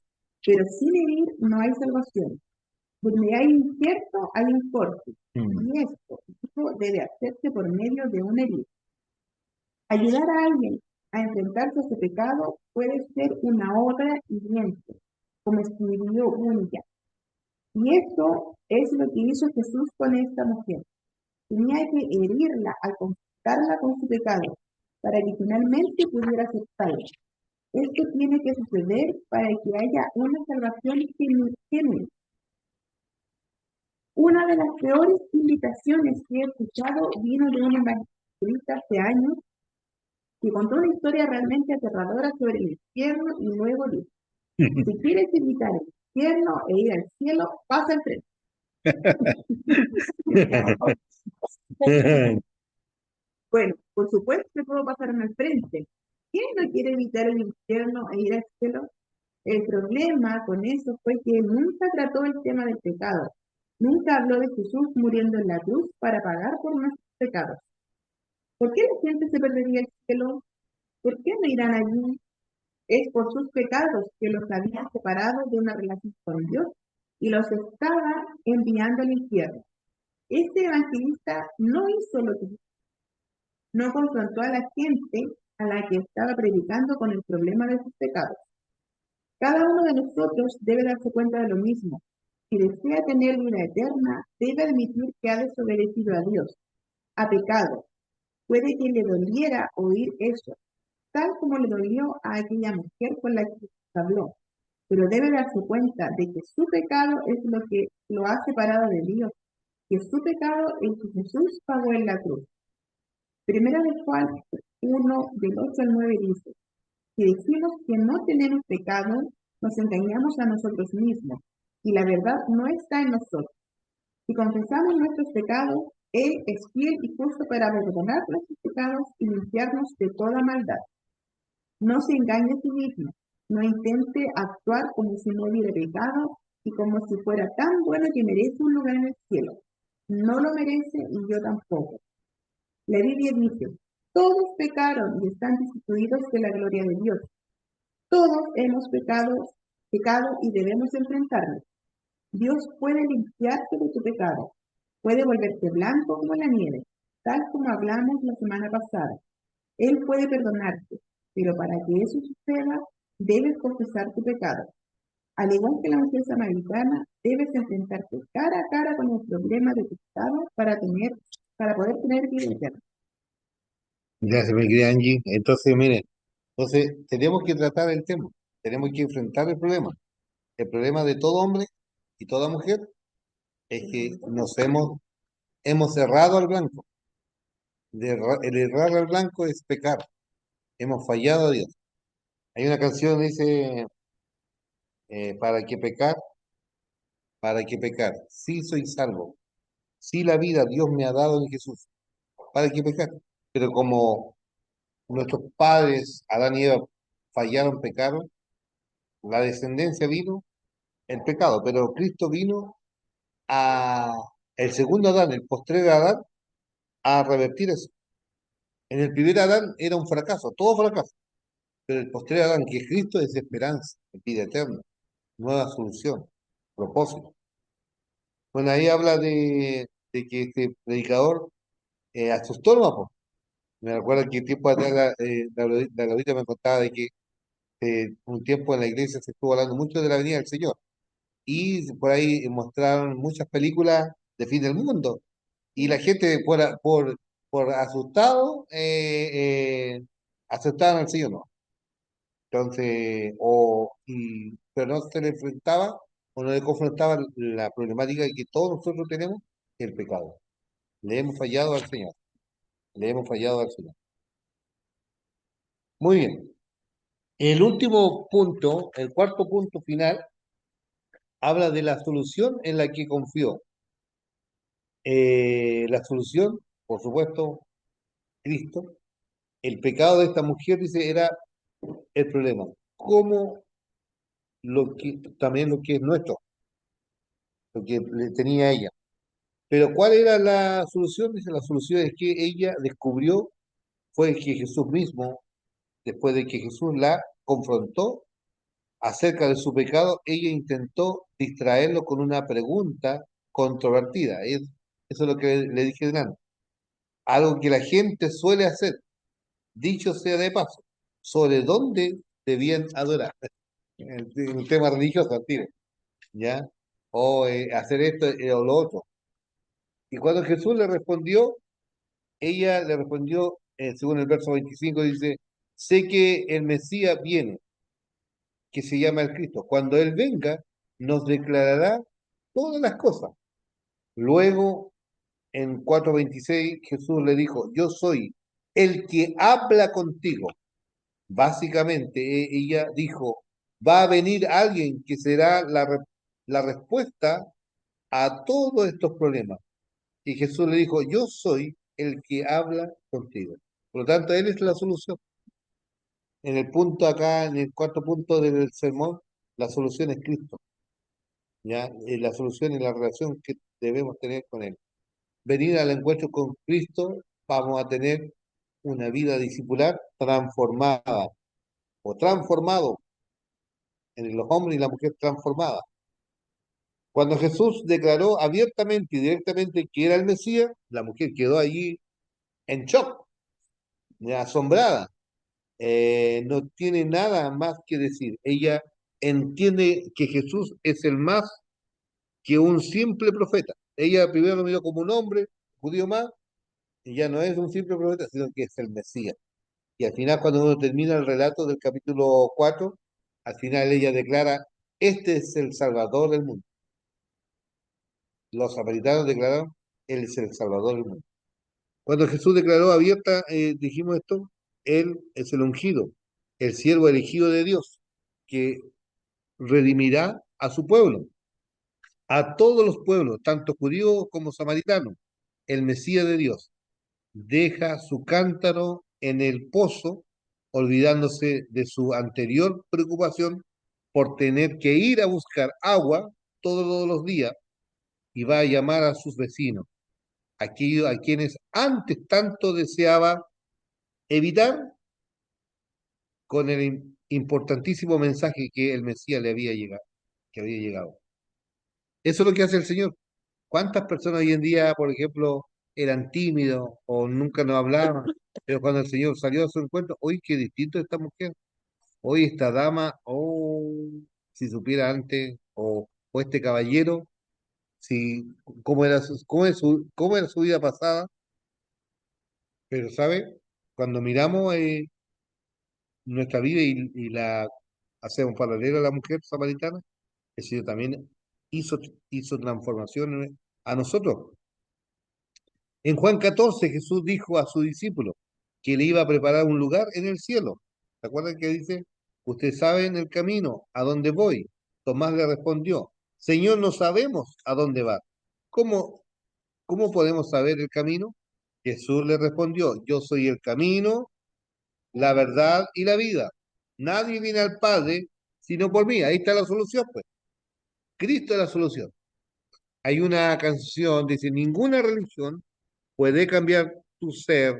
pero sin herir no hay salvación. Donde hay incierto, hay un corte, y esto debe hacerse por medio de una herida. Ayudar a alguien a enfrentarse a su pecado puede ser una obra hiriente, como escribió Bunyan. Y eso es lo que hizo Jesús con esta mujer. Tenía que herirla al confrontarla con su pecado, para que finalmente pudiera aceptarlo. Esto tiene que suceder para que haya una salvación genuina. Una de las peores invitaciones que he escuchado vino de un evangelista hace años que contó una historia realmente aterradora sobre el infierno y luego dijo: si quieres evitar el infierno e ir al cielo, pasa al tren. Bueno, por supuesto que puedo pasar al frente. ¿Quién no quiere evitar el infierno e ir al cielo? El problema con eso fue que él nunca trató el tema del pecado. Nunca habló de Jesús muriendo en la cruz para pagar por nuestros pecados. ¿Por qué la gente se perdería el cielo? ¿Por qué no irán allí? Es por sus pecados que los habían separado de una relación con Dios y los estaba enviando al infierno. Este evangelista no hizo lo que no confrontó a la gente a la que estaba predicando con el problema de sus pecados. Cada uno de nosotros debe darse cuenta de lo mismo. Si desea tener vida eterna, debe admitir que ha desobedecido a Dios, ha pecado. Puede que le doliera oír eso, tal como le dolió a aquella mujer con la que Jesús habló, pero debe darse cuenta de que su pecado es lo que lo ha separado de Dios, que su pecado es que Jesús pagó en la cruz. Primera de Juan 1, del 8 al 9 dice: si decimos que no tenemos pecado, nos engañamos a nosotros mismos, y la verdad no está en nosotros. Si confesamos nuestros pecados, Él es fiel y justo para perdonar nuestros pecados y limpiarnos de toda maldad. No se engañe a sí mismo, no intente actuar como si no hubiera pecado y como si fuera tan bueno que merece un lugar en el cielo. No lo merece y yo tampoco. La Biblia dice: todos pecaron y están destituidos de la gloria de Dios. Todos hemos pecado y debemos enfrentarlo. Dios puede limpiarte de tu pecado, puede volverte blanco como la nieve, tal como hablamos la semana pasada. Él puede perdonarte, pero para que eso suceda, debes confesar tu pecado. Al igual que la mujer samaritana, debes enfrentarte cara a cara con el problema de tu pecado para poder tener vida eterna. Gracias, mi querida Angie. Entonces, miren, tenemos que tratar el tema, tenemos que enfrentar el problema. El problema de todo hombre y toda mujer es que hemos errado al blanco. El errar al blanco es pecar. Hemos fallado a Dios. Hay una canción que dice, ¿para qué pecar? ¿Para qué pecar? Sí soy salvo. Sí la vida Dios me ha dado en Jesús. ¿Para qué pecar? Pero como nuestros padres, Adán y Eva, fallaron, pecaron, la descendencia vino el pecado, pero Cristo vino a el segundo Adán, el postrer Adán, a revertir eso. En el primer Adán era un fracaso, todo fracaso, pero el postrer Adán, que es Cristo, es esperanza, es vida eterna, nueva solución, propósito. Bueno, ahí habla de que este predicador asustó al mapa. Me recuerdo que tiempo atrás la Lorita me contaba de que un tiempo en la iglesia se estuvo hablando mucho de la venida del Señor. Y por ahí mostraron muchas películas de fin del mundo. Y la gente por asustado, aceptaban al Señor, ¿no? Entonces, pero no se le enfrentaba o no le confrontaba la problemática que todos nosotros tenemos, el pecado. Le hemos fallado al Señor, le hemos fallado al Señor. Muy bien. El último punto, el cuarto punto final, habla de la solución en la que confió. La solución, por supuesto, Cristo. El pecado de esta mujer, dice, era el problema. Como también lo que es nuestro, lo que le tenía ella. Pero ¿cuál era la solución? Dice, la solución es que ella descubrió, fue que Jesús mismo, después de que Jesús la confrontó acerca de su pecado, ella intentó distraerlo con una pregunta controvertida. Eso es lo que le dije delante. Algo que la gente suele hacer, dicho sea de paso, sobre dónde debían adorar. El tema religioso, al tiro, ¿ya? O hacer esto o lo otro. Y cuando Jesús le respondió, ella le respondió, según el verso 25, dice, sé que el Mesías viene, que se llama el Cristo. Cuando Él venga, nos declarará todas las cosas. Luego, en 4:26, Jesús le dijo, yo soy el que habla contigo. Básicamente, ella dijo, va a venir alguien que será la respuesta a todos estos problemas. Y Jesús le dijo, yo soy el que habla contigo. Por lo tanto, Él es la solución. En el punto acá, en el cuarto punto del sermón, la solución es Cristo. ¿Ya? La solución es la relación que debemos tener con Él. Venir al encuentro con Cristo, vamos a tener una vida discipular transformada o transformado en los hombres y la mujer transformada. Cuando Jesús declaró abiertamente y directamente que era el Mesías, la mujer quedó allí en shock, asombrada. No tiene nada más que decir. Ella entiende que Jesús es el más que un simple profeta. Ella primero lo miró como un hombre, judío más, y ya no es un simple profeta, sino que es el Mesías. Y al final, cuando uno termina el relato del capítulo 4, al final ella declara, este es el Salvador del mundo. Los samaritanos declararon, Él es el Salvador del mundo. Cuando Jesús declaró abierta, dijimos esto, Él es el ungido, el siervo elegido de Dios, que redimirá a su pueblo, a todos los pueblos, tanto judíos como samaritanos, el Mesías de Dios. Deja su cántaro en el pozo, olvidándose de su anterior preocupación por tener que ir a buscar agua todos los días y va a llamar a sus vecinos, aquellos a quienes antes tanto deseaba evitar con el importantísimo mensaje que el Mesías le había llegado, que había llegado. Eso es lo que hace el Señor. ¿Cuántas personas hoy en día, por ejemplo, eran tímidos o nunca nos hablaban? Pero cuando el Señor salió a su encuentro, hoy qué distinto esta mujer, hoy esta dama, oh, si supiera antes, o este caballero, si cómo era su vida pasada, pero ¿sabe? Cuando miramos nuestra vida y la hacemos paralela a la mujer samaritana, el Señor también hizo, hizo transformaciones a nosotros. En Juan 14 Jesús dijo a sus discípulos que le iba a preparar un lugar en el cielo. ¿Se acuerdan que dice? Usted sabe en el camino a dónde voy. Tomás le respondió, Señor, no sabemos a dónde va. ¿Cómo, cómo podemos saber el camino? Jesús le respondió, yo soy el camino, la verdad y la vida. Nadie viene al Padre sino por mí. Ahí está la solución, pues. Cristo es la solución. Hay una canción, dice, ninguna religión puede cambiar tu ser.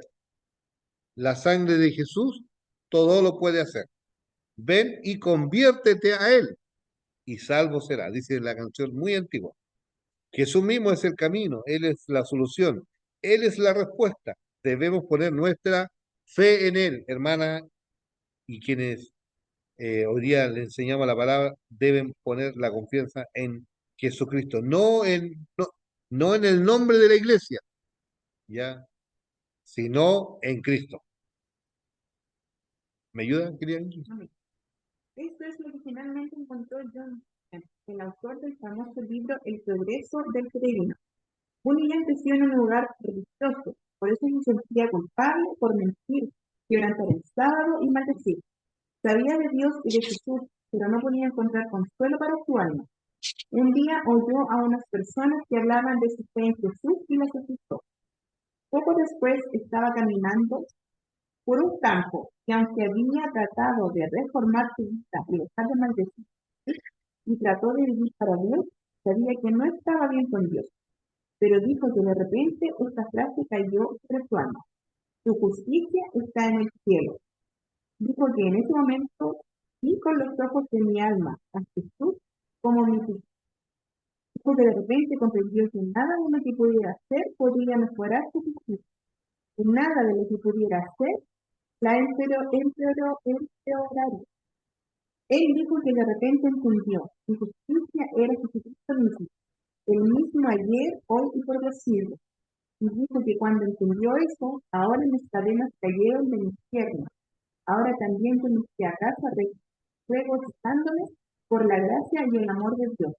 La sangre de Jesús todo lo puede hacer. Ven y conviértete a Él y salvo será, dice la canción muy antigua. Jesús mismo es el camino, Él es la solución, Él es la respuesta. Debemos poner nuestra fe en Él, hermana, y quienes hoy día le enseñamos la palabra, deben poner la confianza en Jesucristo, no en el nombre de la iglesia, ya, sino en Cristo. ¿Me ayudan, querida? Esto es lo que finalmente encontró John Smith, el autor del famoso libro El progreso del peregrino. Bunyan creció en un lugar religioso, por eso se sentía culpable por mentir, quebrantar el sábado y maldecir. Sabía de Dios y de Jesús, pero no podía encontrar consuelo para su alma. Un día oyó a unas personas que hablaban de su fe en Jesús y las asustó. Poco después estaba caminando por un campo que, aunque había tratado de reformar su vida y dejar de maldecir y trató de vivir para Dios, sabía que no estaba bien con Dios. Pero dijo que de repente esta frase cayó sobre su alma: su justicia está en el cielo. Dijo que en ese momento vi con los ojos de mi alma a Jesús como mi justicia. Dijo que de repente comprendió que nada de lo que pudiera hacer podría mejorar su justicia. Y nada de lo que pudiera hacer la empeoraría. Él dijo que de repente entendió: su justicia era Jesucristo mismo, el mismo ayer, hoy y por los siglos. Y dijo que cuando entendió eso, ahora mis cadenas cayeron de mis piernas. Ahora también yo me fui a casa regocijándome por la gracia y el amor de Dios.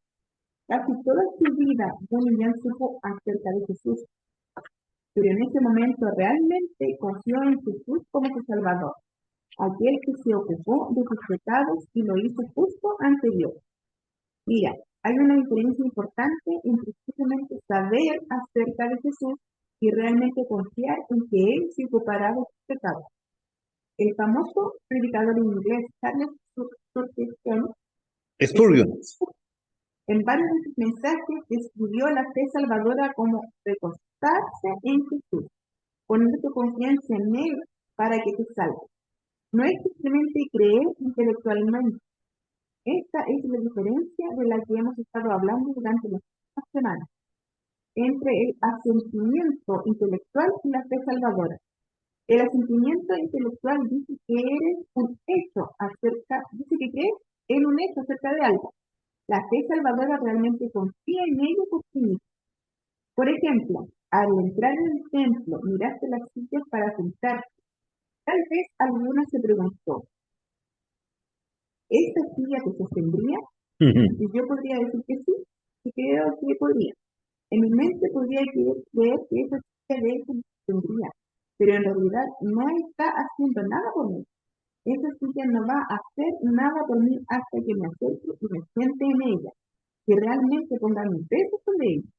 Casi toda su vida, Bonnie supo acerca de Jesús, pero en ese momento realmente confió en Jesús como su Salvador, aquel que se ocupó de sus pecados y lo hizo justo ante Dios. Mira, hay una diferencia importante entre simplemente saber acerca de Jesús y realmente confiar en que Él se ocupará de sus pecados. El famoso predicador inglés Charles Spurgeon. en varios de sus mensajes describió la fe salvadora como recostarse en Jesús, poner tu confianza en Él para que te salve. No es simplemente creer intelectualmente. Esta es la diferencia de la que hemos estado hablando durante las últimas semanas, entre el asentimiento intelectual y la fe salvadora. El asentimiento intelectual dice que crees en un hecho acerca de algo. La fe salvadora realmente confía en ello por sí misma. Por ejemplo, al entrar en el templo, miraste las sillas para sentarte. Tal vez alguna se preguntó: ¿esta silla te sostendría? Y yo podría decir que sí, que creo que podría. En mi mente podría creer que esa silla de hecho me sostendría, pero en realidad no está haciendo nada por mí. Esa silla no va a hacer nada por mí hasta que me acerque y me siente en ella, que realmente ponga mis besos sobre ella.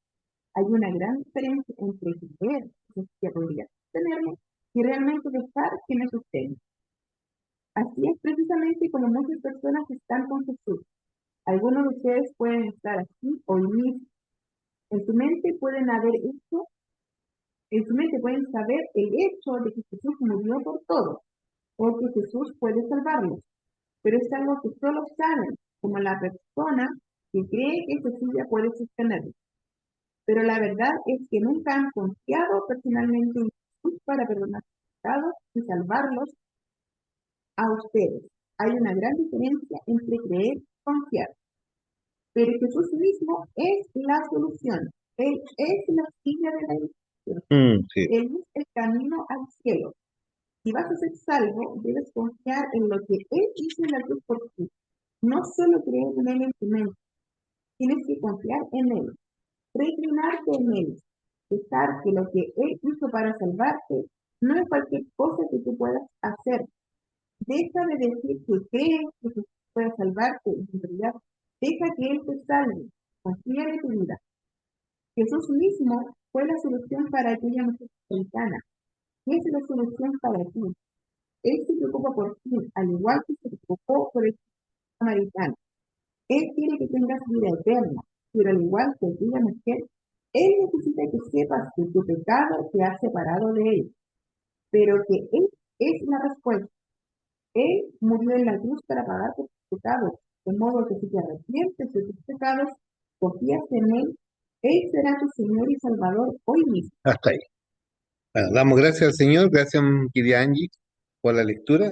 Hay una gran diferencia entre creer que esa silla podría sostenerme y realmente dejar que me sostenga. Así es precisamente como muchas personas están con Jesús. Algunos de ustedes pueden estar aquí hoy mismo. En su mente pueden saber el hecho de que Jesús murió por todos, o que Jesús puede salvarlos. Pero es algo que solo saben, como la persona que cree que esa silla puede sostenerlos. Pero la verdad es que nunca han confiado personalmente en Jesús para perdonar sus pecados y salvarlos a ustedes. Hay una gran diferencia entre creer y confiar. Pero Jesús mismo es la solución. Él es la silla de la elección. Sí. Él es el camino al cielo. Si vas a ser salvo, debes confiar en lo que Él hizo en la cruz por ti. No solo creer en Él en tu mente, tienes que confiar en Él, reclinarte en Él, pensar que lo que Él hizo para salvarte no es cualquier cosa que tú puedas hacer. Deja de decir que crees que Jesús puede salvarte y en realidad deja que Él te salve. Confía en tu vida. Jesús mismo fue la solución para aquella mujer samaritana. ¿Qué es la solución para ti? Él se preocupa por ti, al igual que se preocupó por el samaritano. Él quiere que tengas vida eterna, pero al igual que aquella mujer, Él necesita que sepas que tu pecado te ha separado de Él, pero que Él es la respuesta. Él murió en la cruz para pagar por tus pecados, de modo que si te arrepientes de tus pecados, confías en Él será tu Señor y Salvador hoy mismo. Hasta ahí. Bueno, damos gracias al Señor, gracias, querida Angie, por la lectura.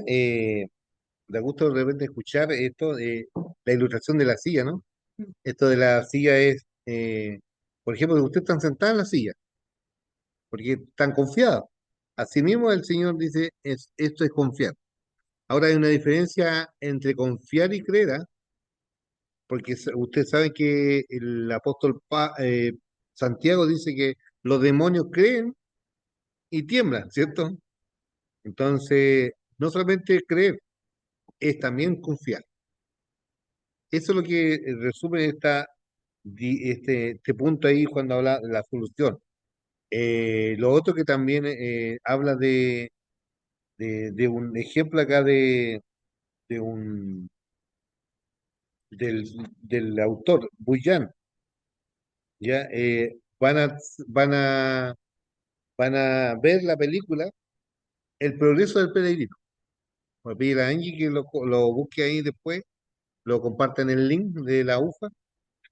Da gusto de repente escuchar esto, la ilustración de la silla, ¿no? Esto de la silla es, por ejemplo, que ustedes están sentados en la silla, porque están confiados. Asimismo, el Señor dice, esto es confiar. Ahora hay una diferencia entre confiar y creer, ¿ah? Porque ustedes saben que el apóstol Santiago dice que los demonios creen y tiemblan, ¿cierto? Entonces, no solamente creer, es también confiar. Eso es lo que resume este punto ahí cuando habla de la solución. Lo otro que también habla de un ejemplo acá de un, del, del autor, Buyan, ¿ya? Van a ver la película El progreso del peregrino. Voy a pedir a Angie que lo busque ahí después, lo compartan el link de la UFA,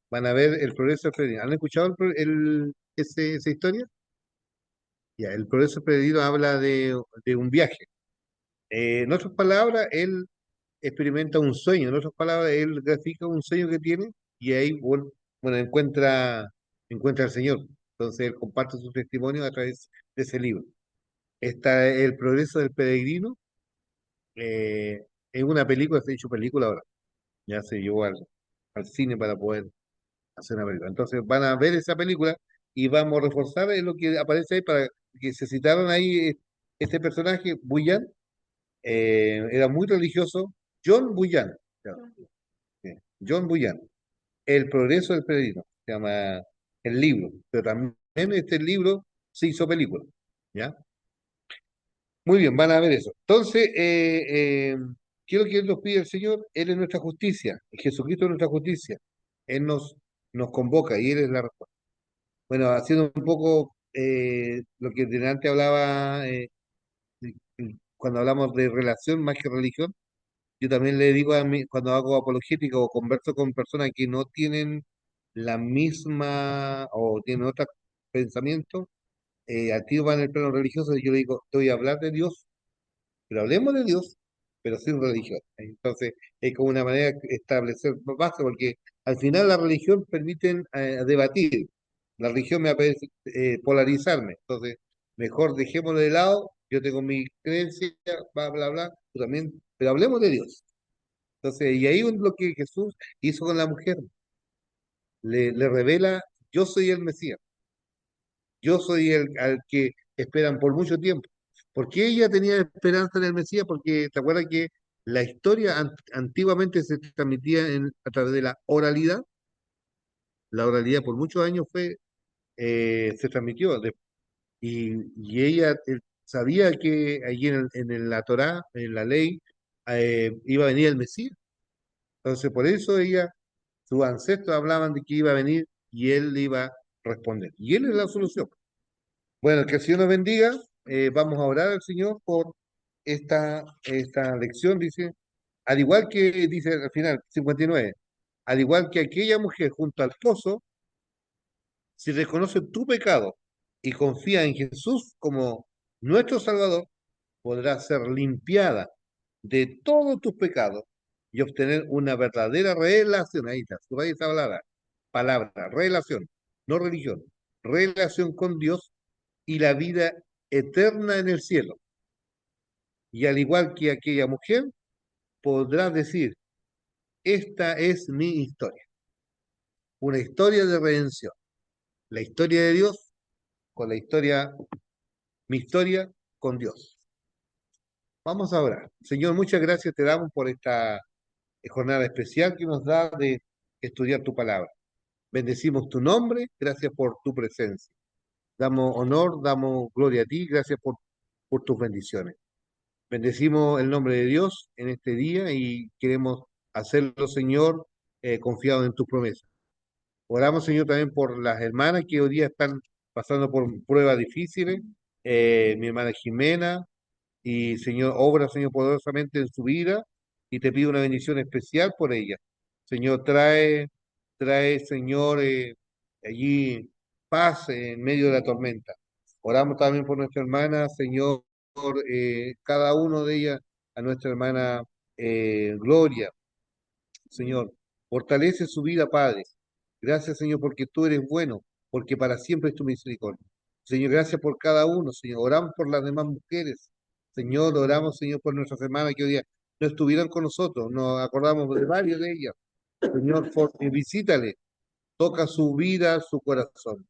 van a ver el progreso del peregrino. ¿Han escuchado esa historia? Ya, el progreso del peregrino habla de un viaje. En otras palabras, él experimenta un sueño, en otras palabras, él grafica un sueño que tiene y ahí, bueno, encuentra al Señor. Entonces, él comparte su testimonio a través de ese libro. Está el progreso del peregrino, es una película, se ha hecho película ahora, ya se llevó al cine para poder hacer una película. Entonces, van a ver esa película y vamos a reforzar lo que aparece ahí para que se citaron ahí este personaje, Buyan, era muy religioso, John Buyan. Sí, John Buyan, El progreso del peregrino, se llama el libro, pero también este libro se hizo película, ¿ya? Muy bien, van a ver eso. Entonces, ¿qué es lo que nos pide el Señor? Él es nuestra justicia, Jesucristo es nuestra justicia. Él nos convoca y Él es la respuesta. Bueno, haciendo un poco lo que delante hablaba, cuando hablamos de relación más que religión, yo también le digo a mí, cuando hago apologética o converso con personas que no tienen la misma o tienen otro pensamiento, activos en el plano religioso, yo le digo, te voy a hablar de Dios, pero hablemos de Dios, pero sin religión. Entonces, es como una manera de establecer base, porque al final la religión permite debatir. La religión me parece polarizarme. Entonces, mejor dejémoslo de lado, yo tengo mi creencia, bla, bla, bla, tú también, pero hablemos de Dios. Entonces, y ahí es lo que Jesús hizo con la mujer, le revela, yo soy el Mesías, yo soy el al que esperan por mucho tiempo. ¿Por qué ella tenía esperanza en el Mesías? Porque te acuerdas que la historia antiguamente se transmitía a través de la oralidad. La oralidad por muchos años se transmitió. Y ella sabía que allí la Torá, en la ley, iba a venir el Mesías. Entonces, por eso sus ancestros hablaban de que iba a venir y él le iba a responder. Y él es la solución. Bueno, que el Señor nos bendiga. Vamos a orar al Señor por esta lección, dice, al igual que dice al final, 59, al igual que aquella mujer junto al pozo, si reconoce tu pecado y confía en Jesús como nuestro Salvador, podrás ser limpiada de todos tus pecados y obtener una verdadera relación. Ahí está, subraya esa palabra, relación, no religión, relación con Dios y la vida eterna en el cielo. Y al igual que aquella mujer, podrás decir, esta es mi historia, una historia de redención, la historia de Dios con mi historia con Dios. Vamos a orar. Señor, muchas gracias te damos por esta jornada especial que nos da de estudiar tu palabra. Bendecimos tu nombre, gracias por tu presencia. Damos honor, damos gloria a ti, gracias por tus bendiciones. Bendecimos el nombre de Dios en este día y queremos hacerlo, Señor, confiado en tus promesas. Oramos, Señor, también por las hermanas que hoy día están pasando por pruebas difíciles. Mi hermana Jimena, y Señor, obra, Señor, poderosamente en su vida y te pido una bendición especial por ella. Señor, trae, Señor, allí paz en medio de la tormenta. Oramos también por nuestra hermana, Señor, cada uno de ellas, a nuestra hermana Gloria, Señor, fortalece su vida, Padre. Gracias, Señor, porque tú eres bueno, porque para siempre es tu misericordia. Señor, gracias por cada uno, Señor. Oramos por las demás mujeres. Señor, oramos, Señor, por nuestras hermanas que hoy día no estuvieron con nosotros. Nos acordamos de varias de ellas. Señor, visítale, toca su vida, su corazón.